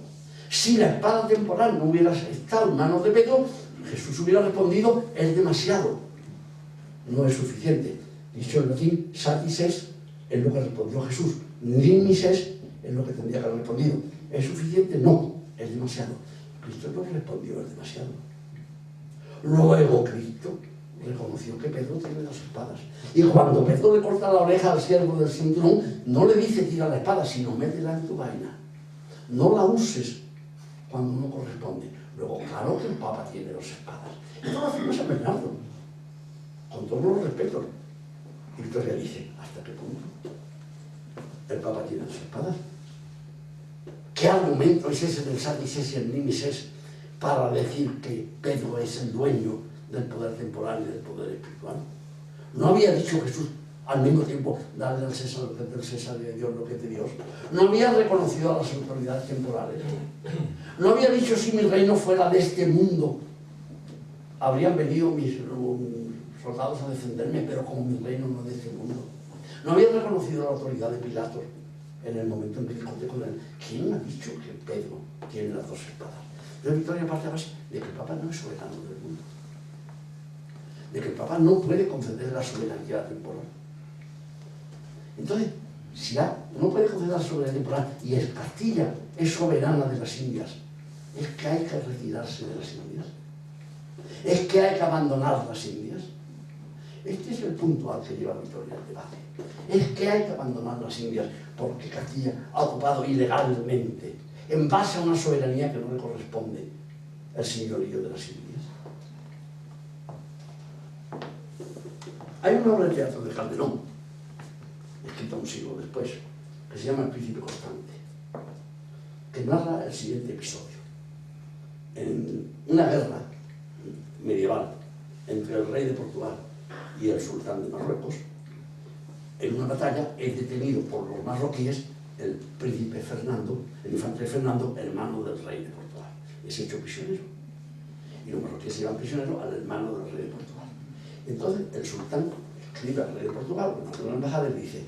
Si la espada temporal no hubiera estado en manos de Pedro, Jesús hubiera respondido, es demasiado, no es suficiente. Dicho en latín, satis es lo que respondió Jesús, dimis es lo que tendría que haber respondido. ¿Es suficiente? No, es demasiado. Cristo no respondió, es demasiado. Luego Cristo reconoció que Pedro tiene 2 espadas. Y cuando Pedro le corta la oreja al siervo del cinturón, no le dice tira la espada, sino métela en tu vaina. No la uses cuando no corresponde. Luego, claro que el Papa tiene 2 espadas. Esto lo afirma San Bernardo, con todos los respetos. Y Victoria dice, ¿hasta qué punto el Papa tiene 2 espadas? ¿Qué argumento es ese del satis es y el nimis es para decir que Pedro es el dueño del poder temporal y del poder espiritual? ¿No había dicho Jesús al mismo tiempo darle al César lo que es del César y a Dios lo que es de Dios? ¿No había reconocido a las autoridades temporales? ¿No había dicho si mi reino fuera de este mundo habrían venido mis soldados a defenderme, pero como mi reino no es de este mundo? ¿No había reconocido la autoridad de Pilatos en el momento en que discute con él? ¿Quién ha dicho que Pedro tiene las 2 espadas? Entonces Victoria parte a base de que el Papa no es soberano del mundo, de que el Papa no puede conceder la soberanía temporal. Entonces, si no puede conceder la soberanía temporal y es Castilla es soberana de las Indias, es que hay que retirarse de las Indias, es que hay que abandonar las Indias. Este es el punto al que lleva Victoria el debate. Es que hay que abandonar las Indias porque Castilla ha ocupado ilegalmente, en base a una soberanía que no le corresponde, el señorío de las Indias. Hay una obra de teatro de Calderón, escrita un siglo después, que se llama El Príncipe Constante, que narra el siguiente episodio. En una guerra medieval entre el rey de Portugal y el sultán de Marruecos, en una batalla es detenido por los marroquíes el príncipe Fernando, el infante Fernando, hermano del rey de Portugal. Es hecho prisionero. Y los marroquíes se llevan prisionero al hermano del rey de Portugal. Entonces el sultán escribe al rey de Portugal, en una embajada, y le dice,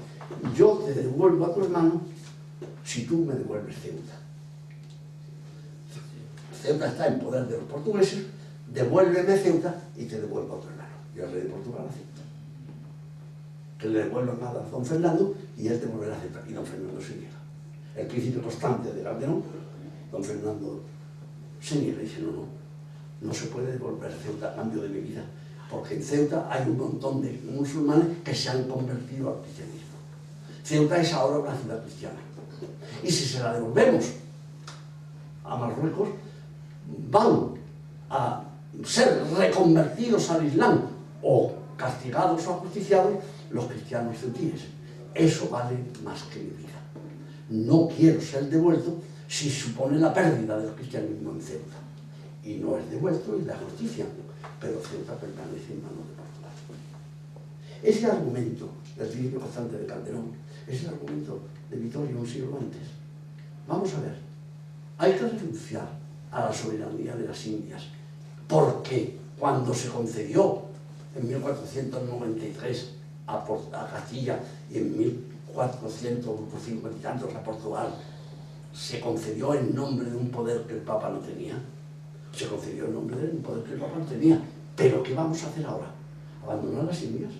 yo te devuelvo a tu hermano si tú me devuelves Ceuta. Ceuta está en poder de los portugueses, devuélveme Ceuta y te devuelvo a tu hermano. Y el rey de Portugal acepta. Que le devuelvan a don Fernando y él devolverá a Ceuta. Y don Fernando se niega. El príncipe Constante de Calderón, don Fernando se niega y dice, no se puede devolver Ceuta a cambio de mi vida, porque en Ceuta hay un montón de musulmanes que se han convertido al cristianismo. Ceuta es ahora una ciudad cristiana. Y si se la devolvemos a Marruecos, van a ser reconvertidos al Islam o castigados o ajusticiados los cristianos ceutíes. Eso vale más que mi vida. No quiero ser devuelto si supone la pérdida del cristianismo en Ceuta. Y no es devuelto y la justicia, pero Ceuta permanece en manos de Portugal. Ese argumento del príncipe Constante de Calderón es el argumento de Vitoria un siglo antes. Vamos a ver, hay que renunciar a la soberanía de las Indias, porque cuando se concedió en 1493 a Castilla y en 1450 y tantos a Portugal, se concedió en nombre de un poder que el Papa no tenía. Se concedió en nombre de un poder que el Papa no tenía. ¿Pero qué vamos a hacer ahora? ¿Abandonar las Indias?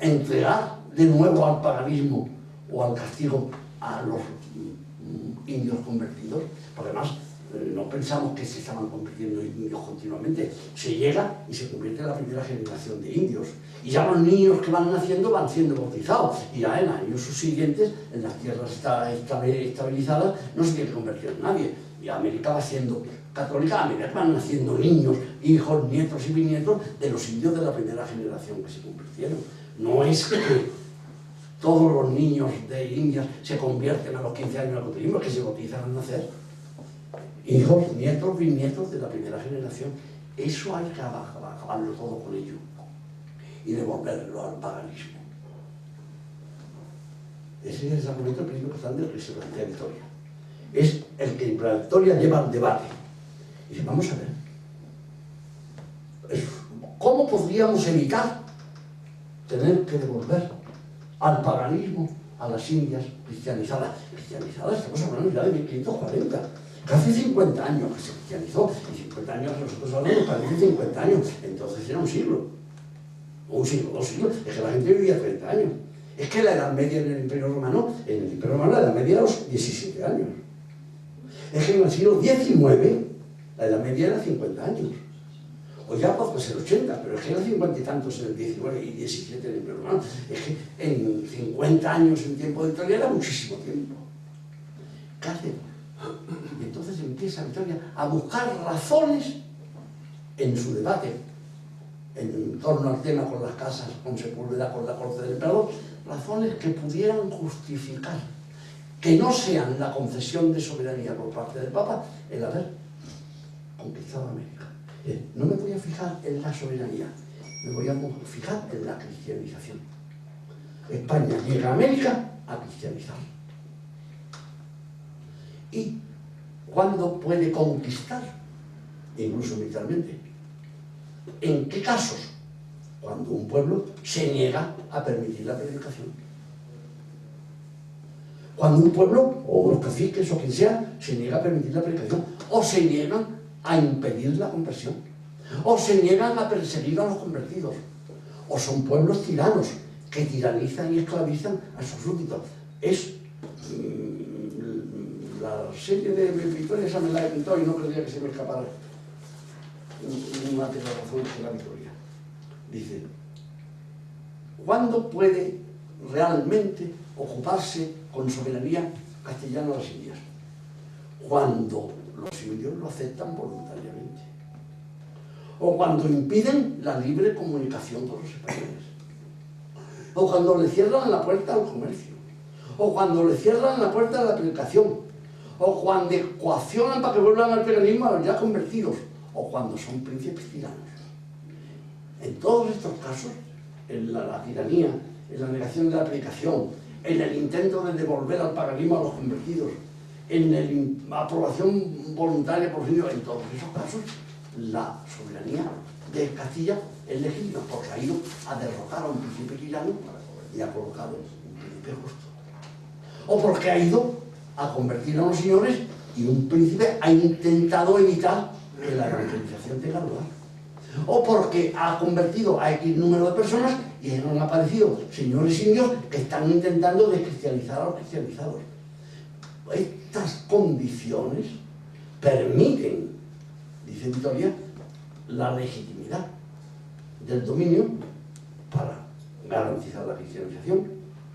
¿Entregar de nuevo al paganismo o al castigo a los indios convertidos? Porque además no pensamos que se estaban convirtiendo en indios continuamente. Se llega y se convierte en la primera generación de indios. Y ya los niños que van naciendo van siendo bautizados. Y ya en años subsiguientes, en las tierras estabilizadas, no se tiene que convertir en nadie. Y América va siendo católica, a medida que van naciendo niños, hijos, nietos y bisnietos de los indios de la primera generación que se convirtieron. No es que todos los niños de Indias se convierten a los 15 años al catolicismo, que se bautizan al nacer. Hijos, nietos, bisnietos de la primera generación. Eso hay que acabarlo todo con ello y devolverlo al paganismo. Ese es el argumento del príncipe Constante que se plantea Vitoria. Es el que la Vitoria lleva al debate. Y dice, vamos a ver, ¿cómo podríamos evitar tener que devolver al paganismo a las Indias cristianizadas? Cristianizadas, estamos hablando ya de 1540. Hace 50 años que se cristianizó, y 50 años nosotros hablamos, parece 50 años, entonces era un siglo, o 2 siglos, es que la gente vivía 30 años. Es que la edad media en el Imperio Romano la edad media era los 17 años. Es que en el siglo XIX la edad media era 50 años. O ya puede ser 80, pero es que eran 50 y tantos en el 19 y 17 en el Imperio Romano. Es que en 50 años en tiempo de Victoria era muchísimo tiempo. ¿Qué hacemos? Y entonces empieza Victoria a buscar razones en su debate en torno al tema con las casas, con Sepúlveda, con la corte del emperador, razones que pudieran justificar que no sean la concesión de soberanía por parte del Papa el haber conquistado América. No me voy a fijar en la soberanía, me voy a fijar en la cristianización. España llega a América a cristianizar. ¿Y cuándo puede conquistar? Incluso militarmente. ¿En qué casos? Cuando un pueblo se niega a permitir la predicación. Cuando un pueblo, o los caciques o quien sea, se niega a permitir la predicación, o se niegan a impedir la conversión, o se niegan a perseguir a los convertidos, o son pueblos tiranos que tiranizan y esclavizan a sus súbditos. Es la serie de Victoria, esa me la he inventado y no creía que se me escapara una de las razones de la Victoria. Dice, ¿cuándo puede realmente ocuparse con soberanía castellana las Indias? Cuando los indios lo aceptan voluntariamente, o cuando impiden la libre comunicación con los españoles, o cuando le cierran la puerta al comercio, o cuando le cierran la puerta a la predicación, o cuando coaccionan para que vuelvan al paganismo a los ya convertidos, o cuando son príncipes tiranos. En todos estos casos, en la tiranía, en la negación de la predicación, en el intento de devolver al paganismo a los convertidos, en la aprobación voluntaria por los indios, en todos esos casos, la soberanía de Castilla es legítima, porque ha ido a derrocar a un príncipe quillano y ha colocado un príncipe justo. O porque ha ido a convertir a unos señores y un príncipe ha intentado evitar que la evangelización tenga lugar. O porque ha convertido a X número de personas y han aparecido señores indios que están intentando descristianizar a los cristianizados. Estas condiciones permiten, dice Vitoria, la legitimidad del dominio para garantizar la cristianización,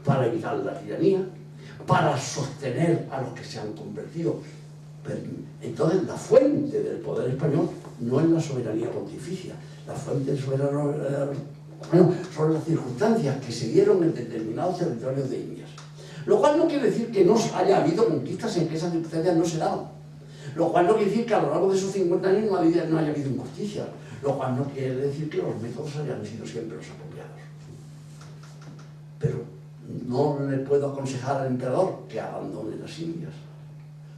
para evitar la tiranía, para sostener a los que se han convertido. Entonces, la fuente del poder español no es la soberanía pontificia, la fuente del soberano son las circunstancias que se dieron en determinados territorios de Indias. Lo cual no quiere decir que no haya habido conquistas en que esas circunstancias no se daban. Lo cual no quiere decir que a lo largo de esos 50 años no haya habido injusticia. Lo cual no quiere decir que los métodos hayan sido siempre los apropiados. Pero no le puedo aconsejar al emperador que abandone las Indias.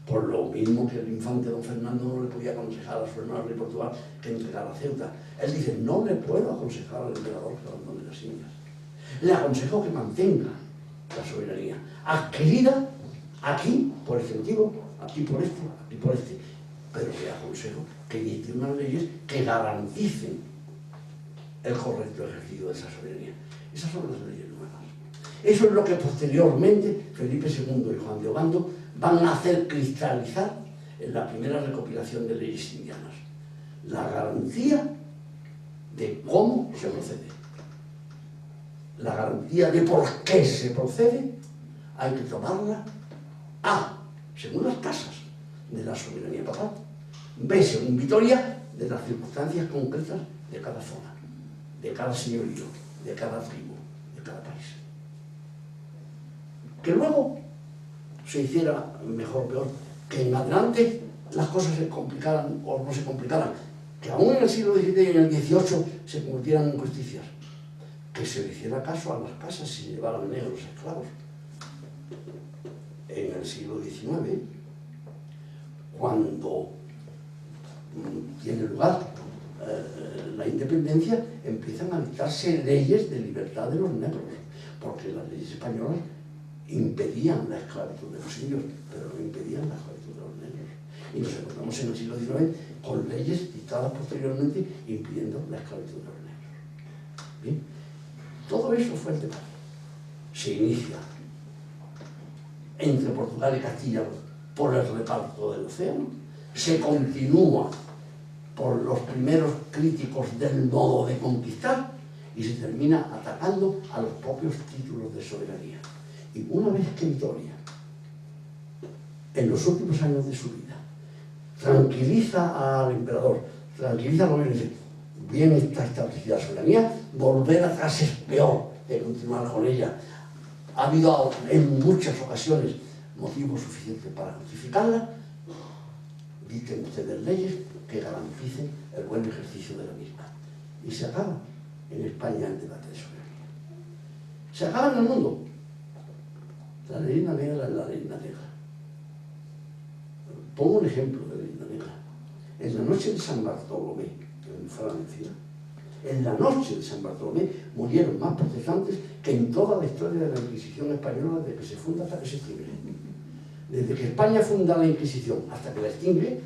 Por lo mismo que el infante don Fernando no le podía aconsejar a su hermano de Portugal que entregara Ceuta. Él dice, no le puedo aconsejar al emperador que abandone las Indias. Le aconsejo que mantenga la soberanía adquirida aquí por este motivo, aquí por este, pero le aconsejo que dicte unas leyes que garanticen el correcto ejercicio de esa soberanía. Esas son las leyes nuevas. Eso es lo que posteriormente Felipe II y Juan de Obando van a hacer cristalizar en la primera recopilación de leyes indianas. La garantía de cómo se procede. La garantía de por qué se procede hay que tomarla A, según las casas de la soberanía papal, B, según Vitoria, de las circunstancias concretas de cada zona, de cada señorío, de cada tribu, de cada país. Que luego se hiciera mejor o peor, que en adelante las cosas se complicaran o no se complicaran, que aún en el siglo XVI y en el XVIII se convirtieran en justicias, que se le hiciera caso a las casas si se llevaran negros esclavos. En el siglo XIX, cuando tiene lugar la independencia, empiezan a dictarse leyes de libertad de los negros, porque las leyes españolas impedían la esclavitud de los indios, pero no impedían la esclavitud de los negros. Y nos encontramos en el siglo XIX con leyes dictadas posteriormente impidiendo la esclavitud de los negros. ¿Bien? Todo eso fue el debate. Se inicia entre Portugal y Castilla por el reparto del océano, se continúa por los primeros críticos del modo de conquistar y se termina atacando a los propios títulos de soberanía. Y una vez que Vitoria, en los últimos años de su vida, tranquiliza al emperador, tranquiliza al gobierno y dice, bien está establecida la soberanía, volver atrás es peor que continuar con ella. Ha habido en muchas ocasiones motivos suficientes para justificarla. Dicten ustedes leyes que garanticen el buen ejercicio de la misma. Y se acaba en España el debate de soberanía. Se acaba en el mundo. La leyenda negra es la leyenda negra. Pongo un ejemplo de leyenda negra. En la noche de San Bartolomé, en Francia, en la noche de San Bartolomé murieron más protestantes que en toda la historia de la Inquisición española desde que se funda hasta que se extingue. Desde que España funda la Inquisición hasta que la extingue,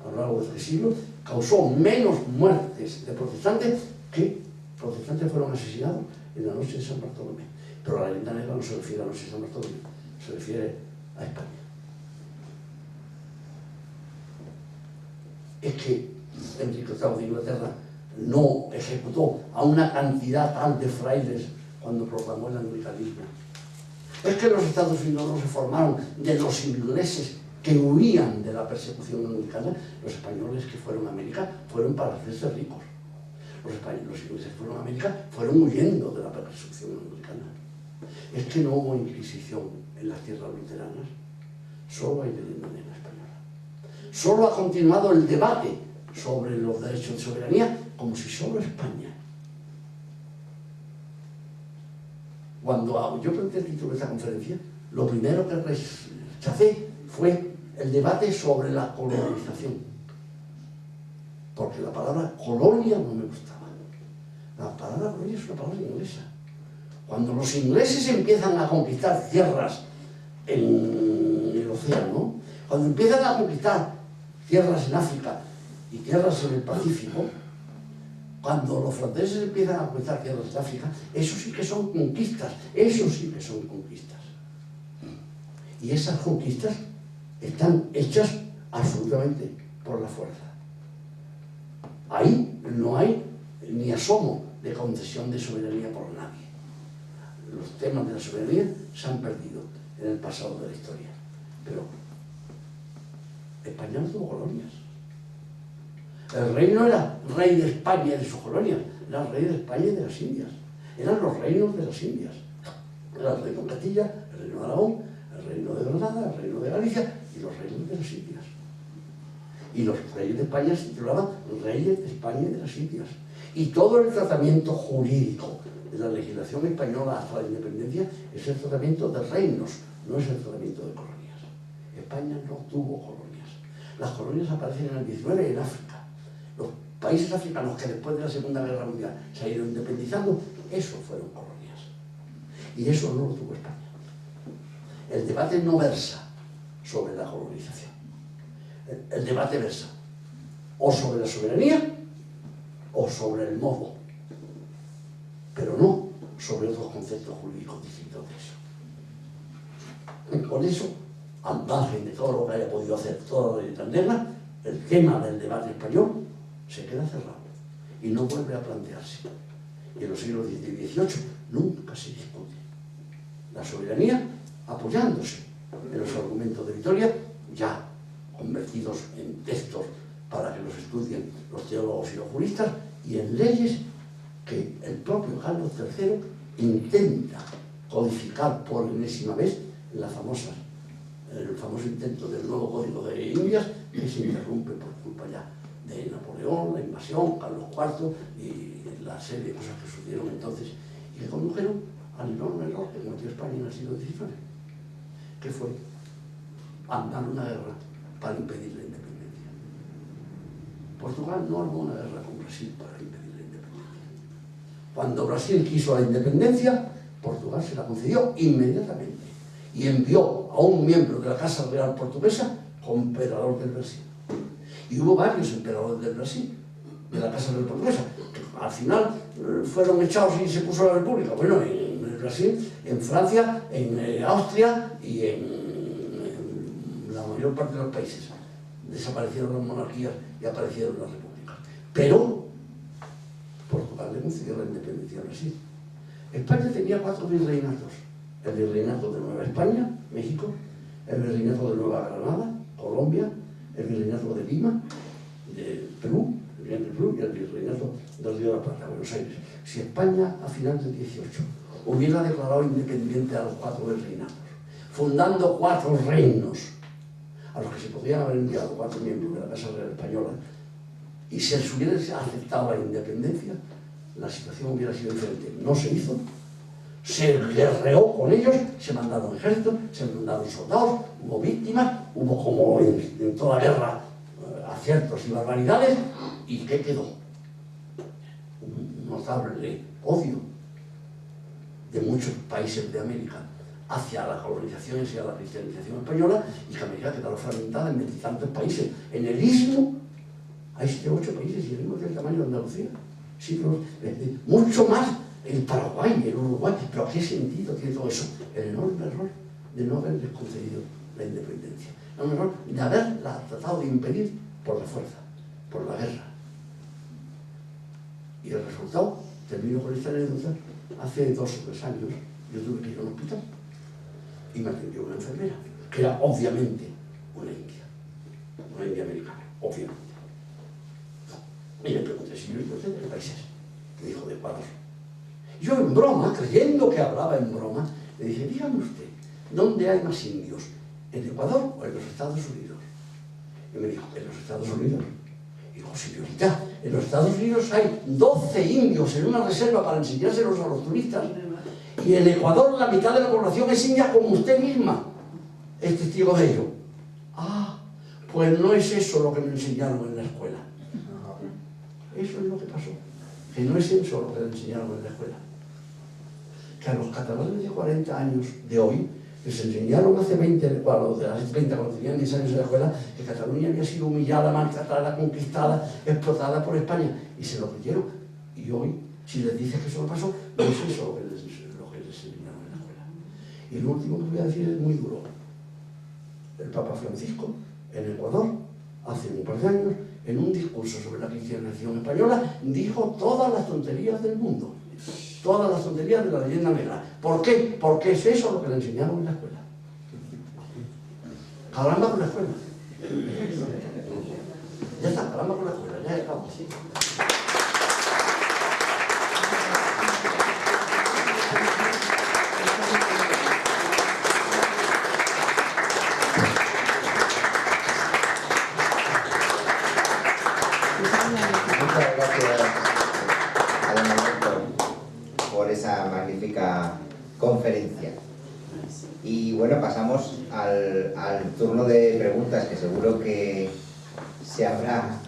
a lo largo de 3 siglos, causó menos muertes de protestantes que protestantes fueron asesinados en la noche de San Bartolomé. Pero la leyenda negra no se refiere a la noche de San Bartolomé, se refiere a España. Es que Enrique VIII de Inglaterra no ejecutó a una cantidad tal de frailes cuando proclamó el anglicanismo. Es que los Estados Unidos no se formaron de los ingleses que huían de la persecución anglicana. Los españoles que fueron a América fueron para hacerse ricos. Los ingleses que fueron a América fueron huyendo de la persecución anglicana. Es que no hubo inquisición en las tierras luteranas. Solo hay leyenda negra española. Solo ha continuado el debate sobre los derechos de soberanía como si solo España. Cuando yo planteé el título de esta conferencia, lo primero que rechacé fue el debate sobre la colonización. porque la palabra colonia no me gustaba. La palabra colonia es una palabra inglesa. Cuando los ingleses empiezan a conquistar tierras en el océano, cuando empiezan a conquistar tierras en África y tierras en el Pacífico, cuando los franceses empiezan a conquistar tierras en África, eso sí que son conquistas, eso sí que son conquistas. Y esas conquistas están hechas absolutamente por la fuerza. Ahí no hay ni asomo de concesión de soberanía por nadie. Los temas de la soberanía se han perdido en el pasado de la historia. Pero España no tuvo colonias. El rey no era rey de España y de sus colonias, era rey de España y de las Indias. Eran los reinos de las Indias. Era el reino de Castilla, el reino de Aragón, el reino de Granada, el reino de Galicia y los reinos de las Indias. Y los reyes de España se titulaban reyes de España y de las Indias. Y todo el tratamiento jurídico de la legislación española hasta la independencia es el tratamiento de reinos, no es el tratamiento de colonias. España no tuvo colonias. Las colonias aparecen en el 19 en África. Los países africanos que después de la Segunda Guerra Mundial se han ido independizando, eso fueron colonias. Y eso no lo tuvo España. El debate no versa sobre la colonización. El debate versa o sobre la soberanía o sobre el modo, pero no sobre otros conceptos jurídicos distintos de eso. Con eso, al margen de todo lo que haya podido hacer toda la ley tan negra, el tema del debate español se queda cerrado y no vuelve a plantearse. Y en los siglos XVII y XVIII nunca se discute. La soberanía apoyándose en los argumentos de Vitoria, ya convertidos en textos para que los estudien los teólogos y los juristas, y en leyes que el propio Carlos III intenta codificar por enésima vez en el famoso intento del nuevo Código de Indias, que se interrumpe por culpa ya de Napoleón, la invasión, Carlos IV y la serie de cosas que sucedieron entonces y que condujeron al enorme error que cometió España en el siglo XIX, que fue andar una guerra para impedir la independencia. Portugal no armó una guerra con Brasil para impedir la independencia. Cuando Brasil quiso la independencia, Portugal se la concedió inmediatamente y envió a un miembro de la Casa Real Portuguesa como emperador del Brasil. Y hubo varios emperadores del Brasil, de la Casa Real Portuguesa, que al final fueron echados y se puso la República. Bueno, en el Brasil, en Francia, en Austria y en la mayor parte de los países. Desaparecieron las monarquías y aparecieron las repúblicas. Pero Portugal le concedió la independencia a Brasil. España tenía 4 virreinatos. El virreinato de Nueva España, México, el virreinato de Nueva Granada, Colombia, el virreinato de Lima, de Perú, y el virreinato del Río de la Plata, Buenos Aires. Si España a final del 18 hubiera declarado independiente a los 4 virreinatos, fundando 4 reinos, a los que se podían haber enviado 4 miembros de la Casa Real Española, y se les hubiera aceptado la independencia, la situación hubiera sido diferente. No se hizo, se guerreó con ellos, se mandaron ejércitos, se mandaron soldados, hubo víctimas, hubo como en toda guerra aciertos y barbaridades, y ¿qué quedó? Un notable odio de muchos países de América hacia la colonización y hacia la cristianización española, y que América quedó fragmentada en 20 y tantos países. En el Istmo hay 7 u 8 países y el mismo tiene el tamaño de Andalucía. Sí, pero, mucho más el Paraguay, el Uruguay. Pero ¿qué sentido tiene todo eso? El enorme error de no haberles concedido la independencia. El error de haberla tratado de impedir por la fuerza, por la guerra. Y el resultado, termino con esta anécdota, hace 2 o 3 años yo tuve que ir a un hospital y me atendió una enfermera, que era obviamente una india americana, obviamente. Y le pregunté, señor, ¿y usted de qué país es? Me dijo, de Ecuador. Yo en broma, creyendo que hablaba en broma, le dije, dígame usted, ¿dónde hay más indios? ¿En Ecuador o en los Estados Unidos? Y me dijo, en los Estados Unidos. Y digo, señorita, en los Estados Unidos hay 12 indios en una reserva para enseñárselos a los turistas. Y en Ecuador la mitad de la población es india como usted misma. Es testigo de ello. Ah, pues no es eso lo que me enseñaron en la escuela. Eso es lo que pasó. Que no es eso lo que le enseñaron en la escuela. Que a los catalanes de 40 años de hoy les enseñaron hace 20 cuando tenían 10 años en la escuela, que Cataluña había sido humillada, maltratada, conquistada, explotada por España, y se lo creyeron. Y hoy, si les dices que eso no pasó, no es eso lo que les enseñaron en la escuela. Y lo último que voy a decir es muy duro. El Papa Francisco, en Ecuador, hace un par de años, en un discurso sobre la cristianización española, dijo todas las tonterías del mundo. Todas las tonterías de la leyenda negra. ¿Por qué? Porque es eso lo que le enseñaron en la escuela. Caramba con la escuela. Ya está, caramba con la escuela, ya acabamos. Muchas gracias a don Alberto por esa magnífica conferencia. Y bueno, pasamos al turno de preguntas, que seguro que se habrá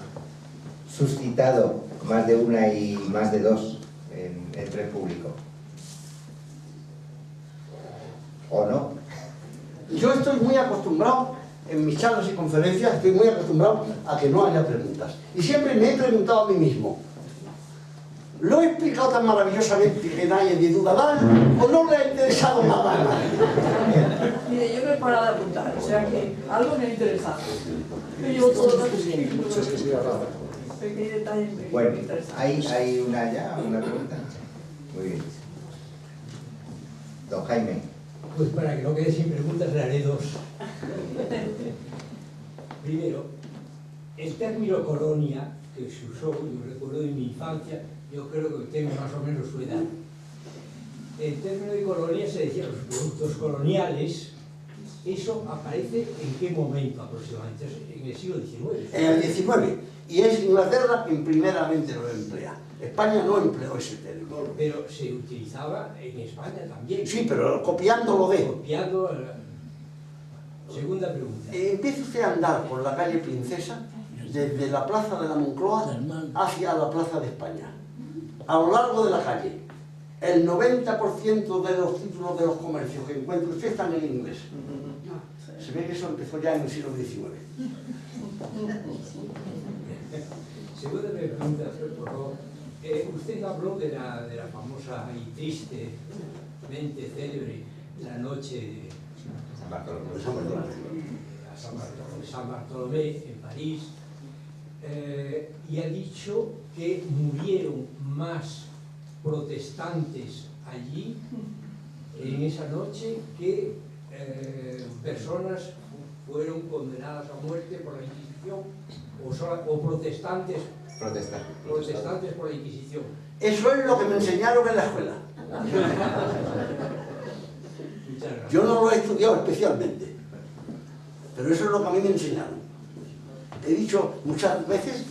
suscitado más de una y más de dos entre el público. ¿O no? Yo estoy muy acostumbrado, en mis charlas y conferencias, estoy muy acostumbrado a que no haya preguntas. Y siempre me he preguntado a mí mismo, ¿lo he explicado tan maravillosamente que nadie tiene duda o no le ha interesado nada a nadie? Mire, yo me he parado de apuntar, o sea que algo me ha interesado. Yo llevo todo lo que sí. Pequeño detalle me Bueno, interesa. ¿hay una pregunta? Muy bien. Don Jaime. Pues para que no quede sin preguntas, le haré dos. Primero, el término colonia que se usó, yo recuerdo de mi infancia, yo creo que tengo más o menos su edad. El término de colonia se decía los productos coloniales. ¿Eso aparece en qué momento aproximadamente? En el siglo XIX. En el XIX. Y es Inglaterra quien primeramente lo emplea. España no empleó ese término. Pero se utilizaba en España también. Sí, pero copiándolo de. Copiando. Segunda pregunta. Empieza usted a andar por la calle Princesa, desde la plaza de la Moncloa hacia la plaza de España. A lo largo de la calle, el 90% de los títulos de los comercios que encuentra usted están en inglés. Se ve que eso empezó ya en el siglo XIX. Segunda pregunta, por favor. Usted habló de la famosa y tristemente célebre la noche de San Bartolomé en París, y ha dicho que murieron más protestantes allí en esa noche que personas fueron condenadas a muerte por la Inquisición o protestantes por la Inquisición. Eso es lo que me enseñaron en la escuela. Yo no lo he estudiado especialmente, pero eso es lo que a mí me enseñaron. He dicho muchas veces,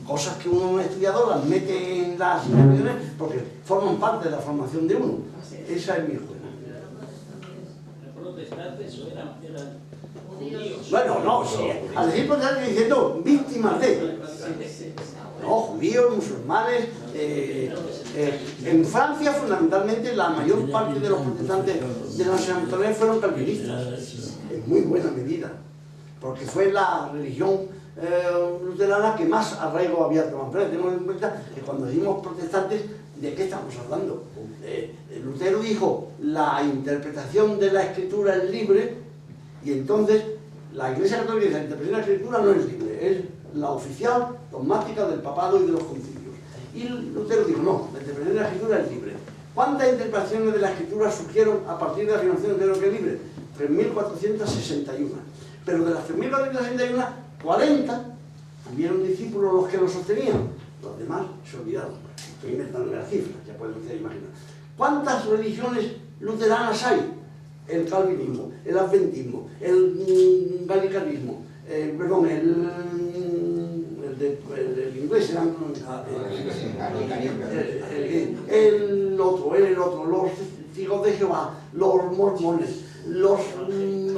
cosas que uno no ha estudiado las mete en las asignaciones porque forman parte de la formación de uno. Esa es mi escuela. ¿Los protestantes eran judíos? Bueno, no, sí. Al decir protestantes diciendo víctimas de. No, judíos, musulmanes. En Francia, fundamentalmente, la mayor parte de los protestantes de la San Bartolomé fueron calvinistas. En muy buena medida. Porque fue la religión luterana que más arraigo había tomado. Pero tenemos en cuenta que cuando decimos protestantes, ¿de qué estamos hablando? Lutero dijo, la interpretación de la Escritura es libre, y entonces la Iglesia Católica dice, la interpretación de la Escritura no es libre, es la oficial, dogmática del papado y de los concilios. Y Lutero dijo, no, la interpretación de la Escritura es libre. ¿Cuántas interpretaciones de la Escritura surgieron a partir de la afirmación de lo que es libre? 3.461. Pero de las 3.461, 40 tuvieron discípulos los que lo sostenían. Los demás se olvidaron. Estoy inventando las cifras, ya pueden ustedes imaginar. ¿Cuántas religiones luteranas hay? El calvinismo, el adventismo, el gallicanismo, perdón, el inglés era el otro, los testigos de Jehová, los mormones, los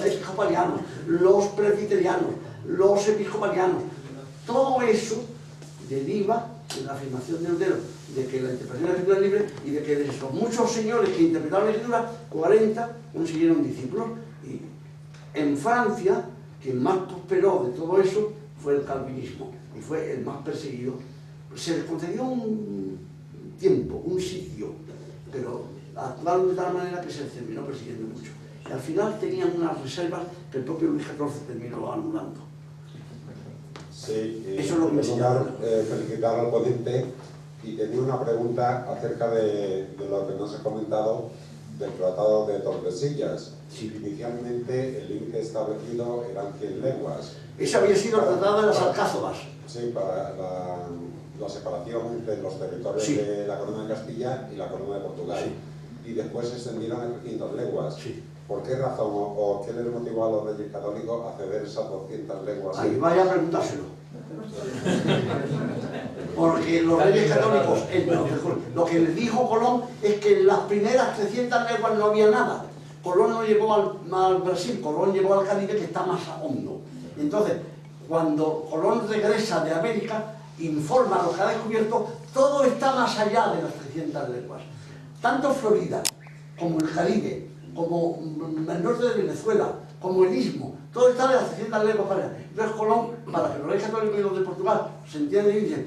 episcopalianos, los presbiterianos, los episcopalianos. Todo eso deriva en la afirmación de Lutero de que la interpretación de la escritura es libre y de que de esos muchos señores que interpretaron la escritura, 40 consiguieron discípulos. Y en Francia, quien más prosperó de todo eso fue el calvinismo y fue el más perseguido. Se les concedió un tiempo, un sitio, pero actuaron de tal manera que se les terminó persiguiendo mucho. Y al final tenían unas reservas que el propio Luis XIV terminó anulando. Sí, eso es lo que me felicitar al ponente y tenía una pregunta acerca de lo que nos ha comentado del Tratado de Tordesillas. Sí. Inicialmente el límite establecido eran 100 leguas. Ese había sido el Tratado de las Alcázovas. Sí, para la separación entre los territorios Sí. de la Corona de Castilla y la Corona de Portugal. Sí. Y después se extendieron a 300 leguas. Sí. ¿Por qué razón o qué les motivó a los reyes católicos a ceder esas 200 leguas? Ahí vaya a preguntárselo. Porque los reyes católicos, lo que les dijo Colón es que en las primeras 300 leguas no había nada. Colón no llegó al Brasil, Colón llegó al Caribe, que está más hondo. Entonces, cuando Colón regresa de América, informa lo que ha descubierto, todo está más allá de las 300 leguas. Tanto Florida como el Caribe, como el norte de Venezuela, como el Istmo, todo está de las 300 leguas para allá. Entonces Colón, para que los reyes católicos y los de Portugal se entiendan y dicen,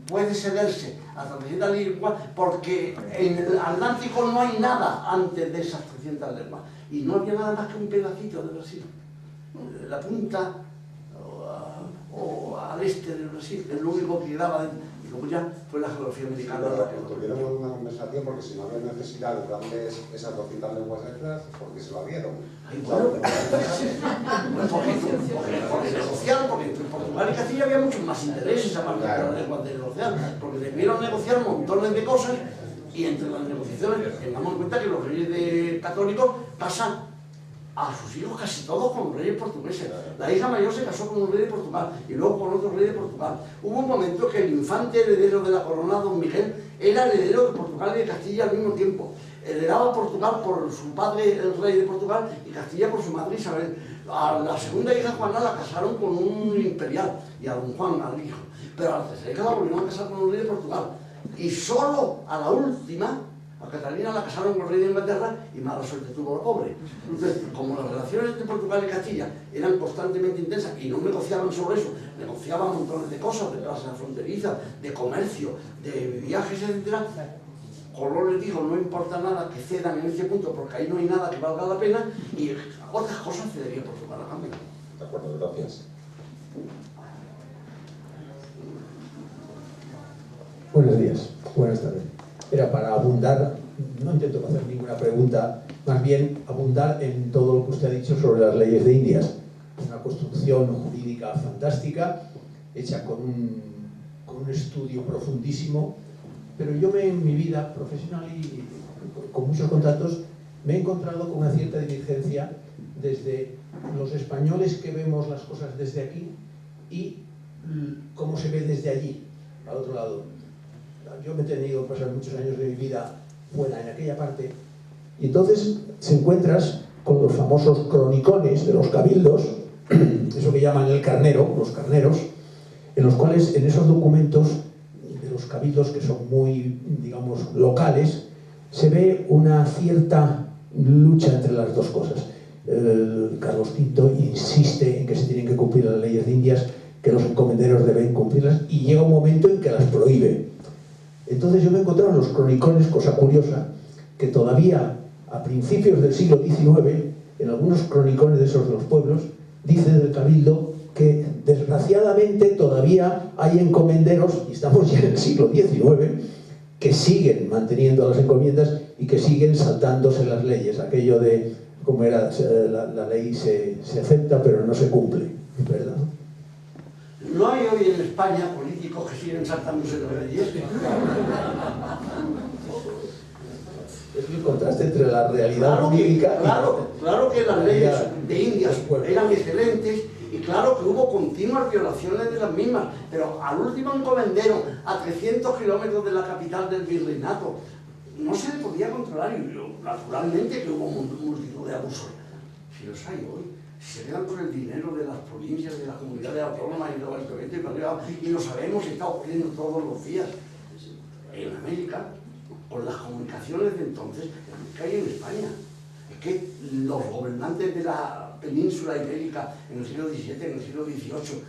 puede cederse a 300 leguas porque en el Atlántico no hay nada antes de esas 300 leguas. Y no había nada más que un pedacito de Brasil. La punta o al este del Brasil, es lo único que quedaba dentro. Luego ya fue la geografía americana. Tuvieron una conversación porque si no había necesidad de darles esas 200 lenguas extras, porque se lo dieron. Porque negociaron, porque en Portugal y Castilla había muchos más intereses aparte de las lenguas de negociar, porque debieron negociar montones de cosas y entre las negociaciones tengamos en cuenta que los reyes católicos pasan a sus hijos casi todos con reyes portugueses. La hija mayor se casó con un rey de Portugal y luego con otro rey de Portugal. Hubo un momento que el infante heredero de la corona, don Miguel, era heredero de Portugal y de Castilla al mismo tiempo. Heredaba Portugal por su padre, el rey de Portugal, y Castilla por su madre Isabel. A la segunda hija Juana la casaron con un imperial y a don Juan, al hijo. Pero a la tercera hija la volvieron a casar con un rey de Portugal. Y solo a la última, a Catalina, la casaron con el rey de Inglaterra y mala suerte tuvo la pobre. Entonces, como las relaciones entre Portugal y Castilla eran constantemente intensas y no negociaban solo eso, negociaban montones de cosas, de plazas fronterizas, de comercio, de viajes, etc. Colón les dijo, no importa nada que cedan en ese punto porque ahí no hay nada que valga la pena y otras cosas cedería Portugal a cambio. De acuerdo, gracias. Buenos días, buenas tardes. Era para abundar, no intento hacer ninguna pregunta, más bien abundar en todo lo que usted ha dicho sobre las leyes de Indias. Una construcción jurídica fantástica, hecha con un estudio profundísimo, pero yo en mi vida profesional y con muchos contactos me he encontrado con una cierta divergencia desde los españoles que vemos las cosas desde aquí y cómo se ve desde allí, al otro lado. Yo me he tenido que pasar muchos años de mi vida fuera, en aquella parte, y entonces se encuentras con los famosos cronicones de los cabildos, eso que llaman el carnero, los carneros, en los cuales en esos documentos de los cabildos, que son muy, digamos, locales, se ve una cierta lucha entre las dos cosas. Carlos V insiste en que se tienen que cumplir las leyes de Indias, que los encomenderos deben cumplirlas, y llega un momento en que las prohíbe. Entonces yo me he encontrado en los cronicones, cosa curiosa, que todavía a principios del siglo XIX, en algunos cronicones de esos de los pueblos, dice del cabildo que desgraciadamente todavía hay encomenderos, y estamos ya en el siglo XIX, que siguen manteniendo las encomiendas y que siguen saltándose las leyes. Aquello de, como era, la ley se acepta pero no se cumple, ¿verdad? No hay hoy en España políticos que siguen saltándose las leyes. Es el contraste entre la realidad jurídica claro que las leyes de Indias eran excelentes y claro que hubo continuas violaciones de las mismas, pero al último encomendero, a 300 kilómetros de la capital del virreinato, no se le podía controlar y naturalmente que hubo multitud de abusos. Si los hay hoy. Si se quedan con el dinero de las provincias, de las comunidades autónomas y de los ayuntamientos y lo sabemos, está ocurriendo todos los días en América, con las comunicaciones de entonces, en América y en España. Es que los gobernantes de la península ibérica en el siglo XVII, en el siglo XVIII,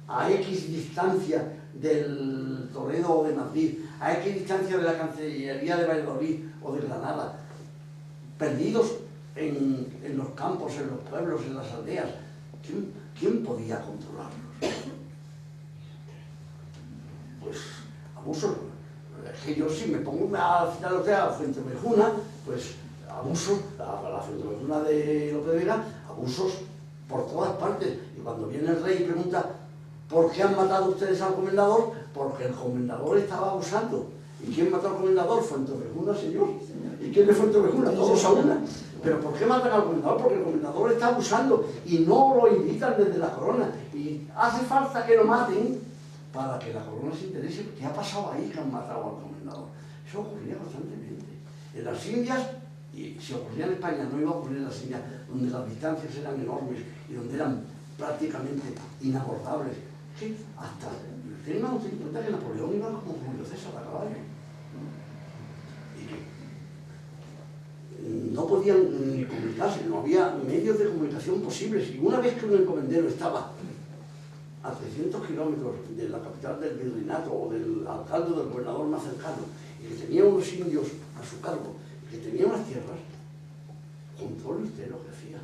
a X distancia del Toledo o de Madrid, a X distancia de la Cancillería de Valladolid o de Granada, perdidos en los campos, en los pueblos, en las aldeas, ¿quién podía controlarlos? Pues abusos. Es que yo si me pongo a citar a Fuentevejuna, pues abusos, a la Fuentevejuna de Lope de Vega, abusos por todas partes. Y cuando viene el rey y pregunta ¿por qué han matado ustedes al comendador? Porque el comendador estaba abusando. ¿Y quién mató al comendador? Fuentevejuna, señor. ¿Y quién es Fuentevejuna? Todos a una. ¿Pero por qué matan al comendador? Porque el comendador está abusando y no lo invitan desde la corona. Y hace falta que lo maten para que la corona se interese. ¿Qué ha pasado ahí que han matado al comendador? Eso ocurría constantemente. En las Indias, y si ocurría en España, no iba a ocurrir en las Indias, donde las distancias eran enormes y donde eran prácticamente inabordables. Sí, hasta tienen que tener en cuenta que Napoleón iba como Julio César a caballo. Y que no podían ni comunicarse, no había medios de comunicación posibles. Y una vez que un encomendero estaba a 300 kilómetros de la capital del virreinato o del alcalde o del gobernador más cercano, y que tenía unos indios a su cargo, y que tenía unas tierras, controle usted lo que hacía.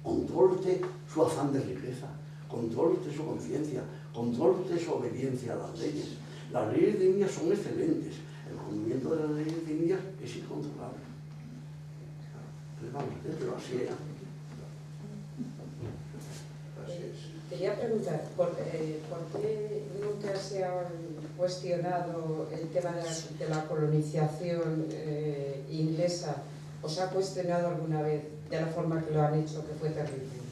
Controle usted su afán de riqueza, controle usted su conciencia, controle usted su obediencia a las leyes. Las leyes de Indias son excelentes, el cumplimiento de las leyes de Indias es incontrolable. Pero vamos, pero así era. Quería preguntar, ¿por qué nunca se ha cuestionado el tema de la colonización inglesa? ¿Os ha cuestionado alguna vez de la forma que lo han hecho, que fue terrible?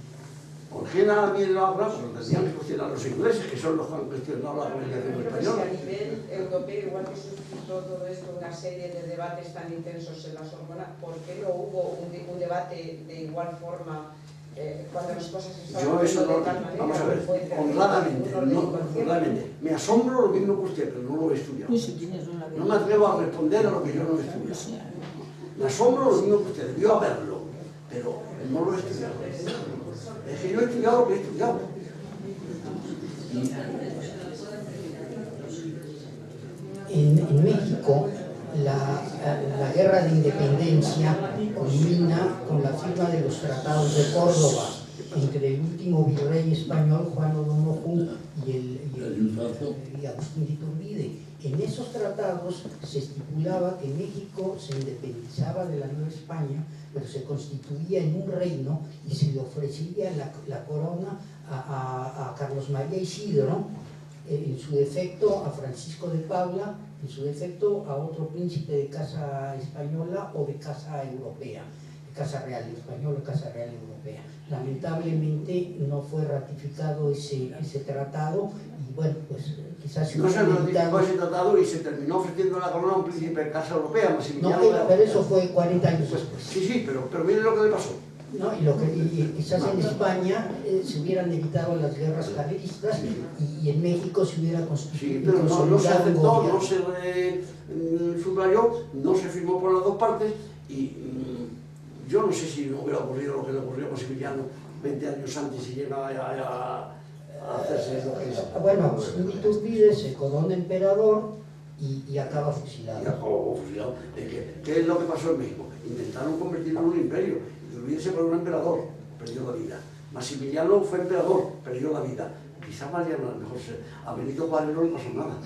¿Por qué nadie lo ha hablado? Porque tenían que cuestionar los ingleses, que son los que han cuestionado la colonización española. A nivel europeo, igual que suscitó todo esto, una serie de debates tan intensos en la Sorbona, ¿por qué no hubo un debate de igual forma cuando las cosas estaban Yo eso no, de tal manera? vamos a ver, honradamente, me asombro lo mismo que usted, pero no lo he estudiado. No me atrevo a responder a lo que yo no he estudiado. Me asombro lo mismo que usted, debió haberlo, pero no lo he estudiado. Es que yo he estudiado lo que he estudiado. En México, la guerra de independencia culmina con la firma de los tratados de Córdoba entre el último virrey español, Juan O'Donoghue, y Agustín de Iturbide. En esos tratados se estipulaba que México se independizaba de la Nueva España, pero se constituía en un reino y se le ofrecía la corona a Carlos María Isidro, en su defecto a Francisco de Paula, en su defecto a otro príncipe de casa española o de casa europea, de casa real española o casa real europea. Lamentablemente no fue ratificado ese tratado y bueno, pues quizás... No se ratificó ese tratado y se terminó ofreciendo la corona a un príncipe de casa europea, Maximiliano. No, pero eso fue 40 años después. Sí, pero mire lo que le pasó. ¿No? Y quizás en España se hubieran evitado las guerras carlistas y en México se hubiera constituido. Sí, pero no se aceptó, no se subrayó, no se firmó por las dos partes y yo no sé si no hubiera ocurrido lo que le ocurrió a Maximiliano 20 años antes y llega a hacerse lo que es. Bueno, Iturbide se corona emperador y acaba fusilado. Y acabó fusilado. ¿Qué es lo que pasó en México? Intentaron convertirlo en un imperio. Iturbide se coronó emperador, perdió la vida. Maximiliano fue emperador, perdió la vida. Quizás Mariano, a lo mejor a Benito Juárez no le pasó nada.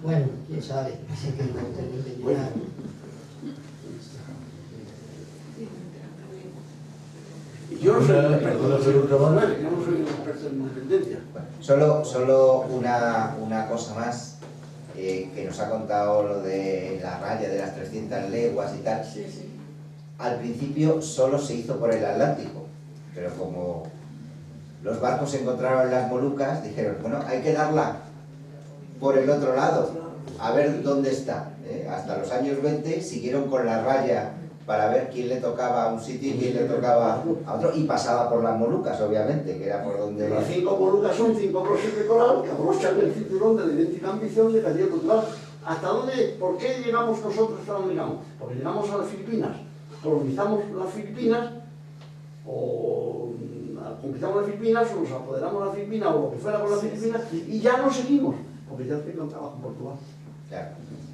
Bueno, quién sabe. Así que bueno. Yo no soy un experto en independencia. Solo una cosa más, que nos ha contado lo de la raya de las 300 leguas y tal. Sí, sí. Al principio solo se hizo por el Atlántico, pero como los barcos se encontraron en las Molucas, dijeron, bueno, hay que darla por el otro lado, a ver dónde está. Hasta los años 20 siguieron con la raya para ver quién le tocaba a un sitio y quién le tocaba a otro, y pasaba por las Molucas, obviamente, que era por donde... Las 5 Molucas son 5 crosses de coral que abrochan el cinturón de la idéntica ambición de Calle Cultural. ¿Hasta dónde? ¿Por qué llegamos nosotros hasta donde llegamos? Porque llegamos a las Filipinas, colonizamos las Filipinas, o conquistamos las Filipinas, o nos apoderamos de las Filipinas, o lo que fuera con las Filipinas, y ya no seguimos, porque ya tengo trabajo en Portugal. Claro.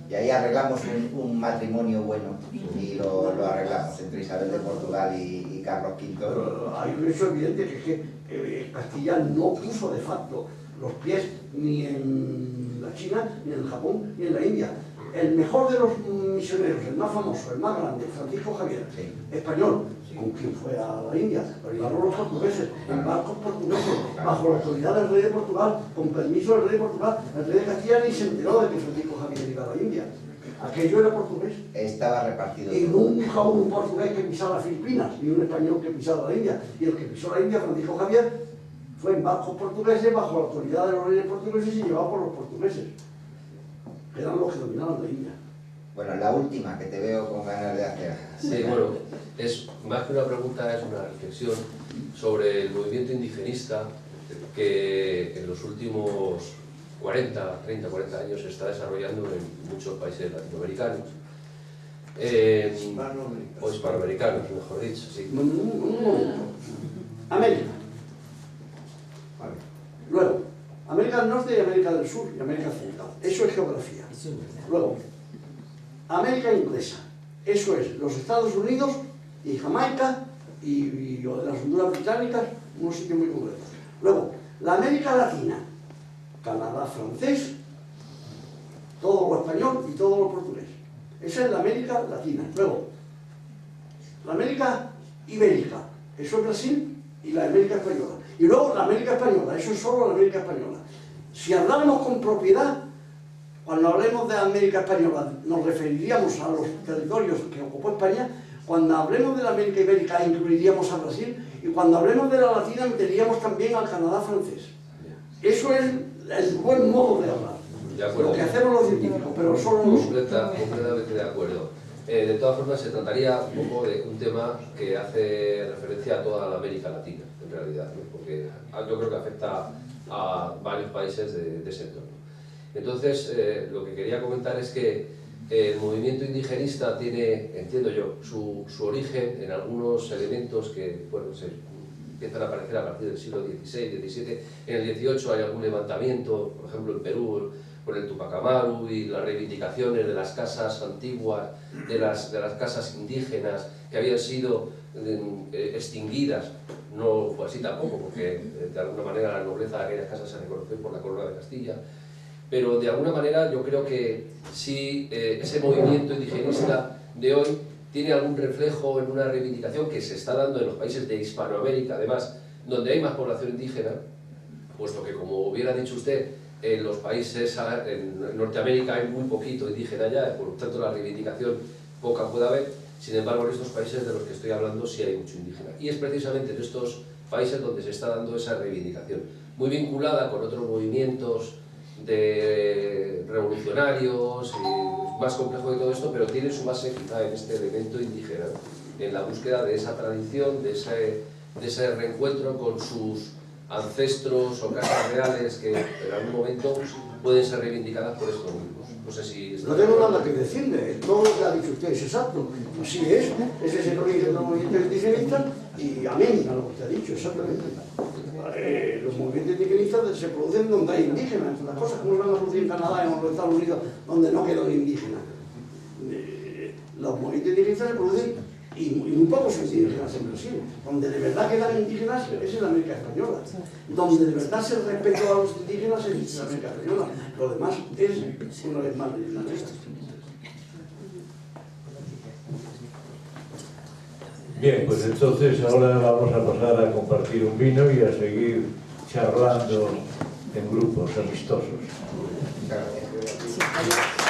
Y ahí arreglamos un matrimonio bueno, y lo arreglamos entre Isabel de Portugal y Carlos V. Pero hay un hecho evidente que es que Castilla no puso de facto los pies ni en la China, ni en el Japón, ni en la India. El mejor de los misioneros, el más famoso, el más grande, Francisco Javier, español, con quien fue a la India, lo llevaron los portugueses, en barcos portugueses, bajo la autoridad del rey de Portugal, con permiso del rey de Portugal. El rey de Castilla ni se enteró de que Francisco Javier iba a la India. Aquello era portugués. Estaba repartido. Y nunca hubo un portugués que pisara las Filipinas, ni un español que pisara la India. Y el que pisó la India, Francisco Javier, fue en barcos portugueses, bajo la autoridad de los reyes portugueses y llevado por los portugueses, que eran los que dominaban la India. Bueno, la última que te veo con ganas de hacer. Sí, bueno, es más que una pregunta, es una reflexión sobre el movimiento indigenista que en los últimos 30, 40 años se está desarrollando en muchos países latinoamericanos. O hispanoamericanos, mejor dicho, sí. Un momento. América. Vale. Luego, América del Norte y América del Sur y América Central. Eso es geografía. Luego, América Inglesa. Eso es los Estados Unidos y Jamaica y las Honduras Británicas, unos sitios muy concretos. Luego, la América Latina. Canadá francés, todo lo español y todo lo portugués. Esa es la América Latina. Luego, la América Ibérica. Eso es Brasil y la América Española. Y luego la América Española, eso es solo la América Española. Si habláramos con propiedad, cuando hablemos de América Española, nos referiríamos a los territorios que ocupó España. Cuando hablemos de la América Ibérica, incluiríamos a Brasil. Y cuando hablemos de la Latina, meteríamos también al Canadá francés. Eso es el buen modo de hablar. De acuerdo. Lo que hacemos los científicos, pero solo los... Completamente de acuerdo. De todas formas, se trataría un poco de un tema que hace referencia a toda la América Latina, en realidad, ¿no? Porque yo creo que afecta a varios países de ese entorno. Entonces, lo que quería comentar es que el movimiento indigenista tiene, entiendo yo, su origen en algunos elementos que, bueno, empiezan a aparecer a partir del siglo XVI, XVII. En el XVIII hay algún levantamiento, por ejemplo en Perú, con el Tupac Amaru y las reivindicaciones de las casas antiguas, de las casas indígenas que habían sido extinguidas. No fue así tampoco, porque de alguna manera la nobleza de aquellas casas se reconoció por la corona de Castilla. Pero de alguna manera yo creo que sí, ese movimiento indigenista de hoy tiene algún reflejo en una reivindicación que se está dando en los países de Hispanoamérica, además, donde hay más población indígena, puesto que, como hubiera dicho usted, en los países, en Norteamérica hay muy poquito indígena ya, por lo tanto la reivindicación poca puede haber. Sin embargo, en estos países de los que estoy hablando sí hay mucho indígena. Y es precisamente en estos países donde se está dando esa reivindicación, muy vinculada con otros movimientos de revolucionarios, y más complejo de todo esto, pero tiene su base quizá en este elemento indígena, en la búsqueda de esa tradición, de ese reencuentro con sus ancestros o casas reales que en algún momento pueden ser reivindicadas por estos mismos. No sé si... No tengo nada que decirle, todo lo que ha dicho usted es exacto. Así es, ese es el origen de los movimientos indigenistas y amén a lo que usted ha dicho, exactamente. Los movimientos indigenistas se producen donde hay indígenas, las cosas como se van a producir en Canadá y en los Estados Unidos donde no quedan indígenas. Los movimientos indigenistas se producen, y muy pocos son indígenas en Brasil, donde de verdad quedan indígenas es en la América Española, donde de verdad se respeta a los indígenas es en la América Española, lo demás es una vez más legislativo. Bien, pues entonces ahora vamos a pasar a compartir un vino y a seguir charlando en grupos amistosos. Gracias.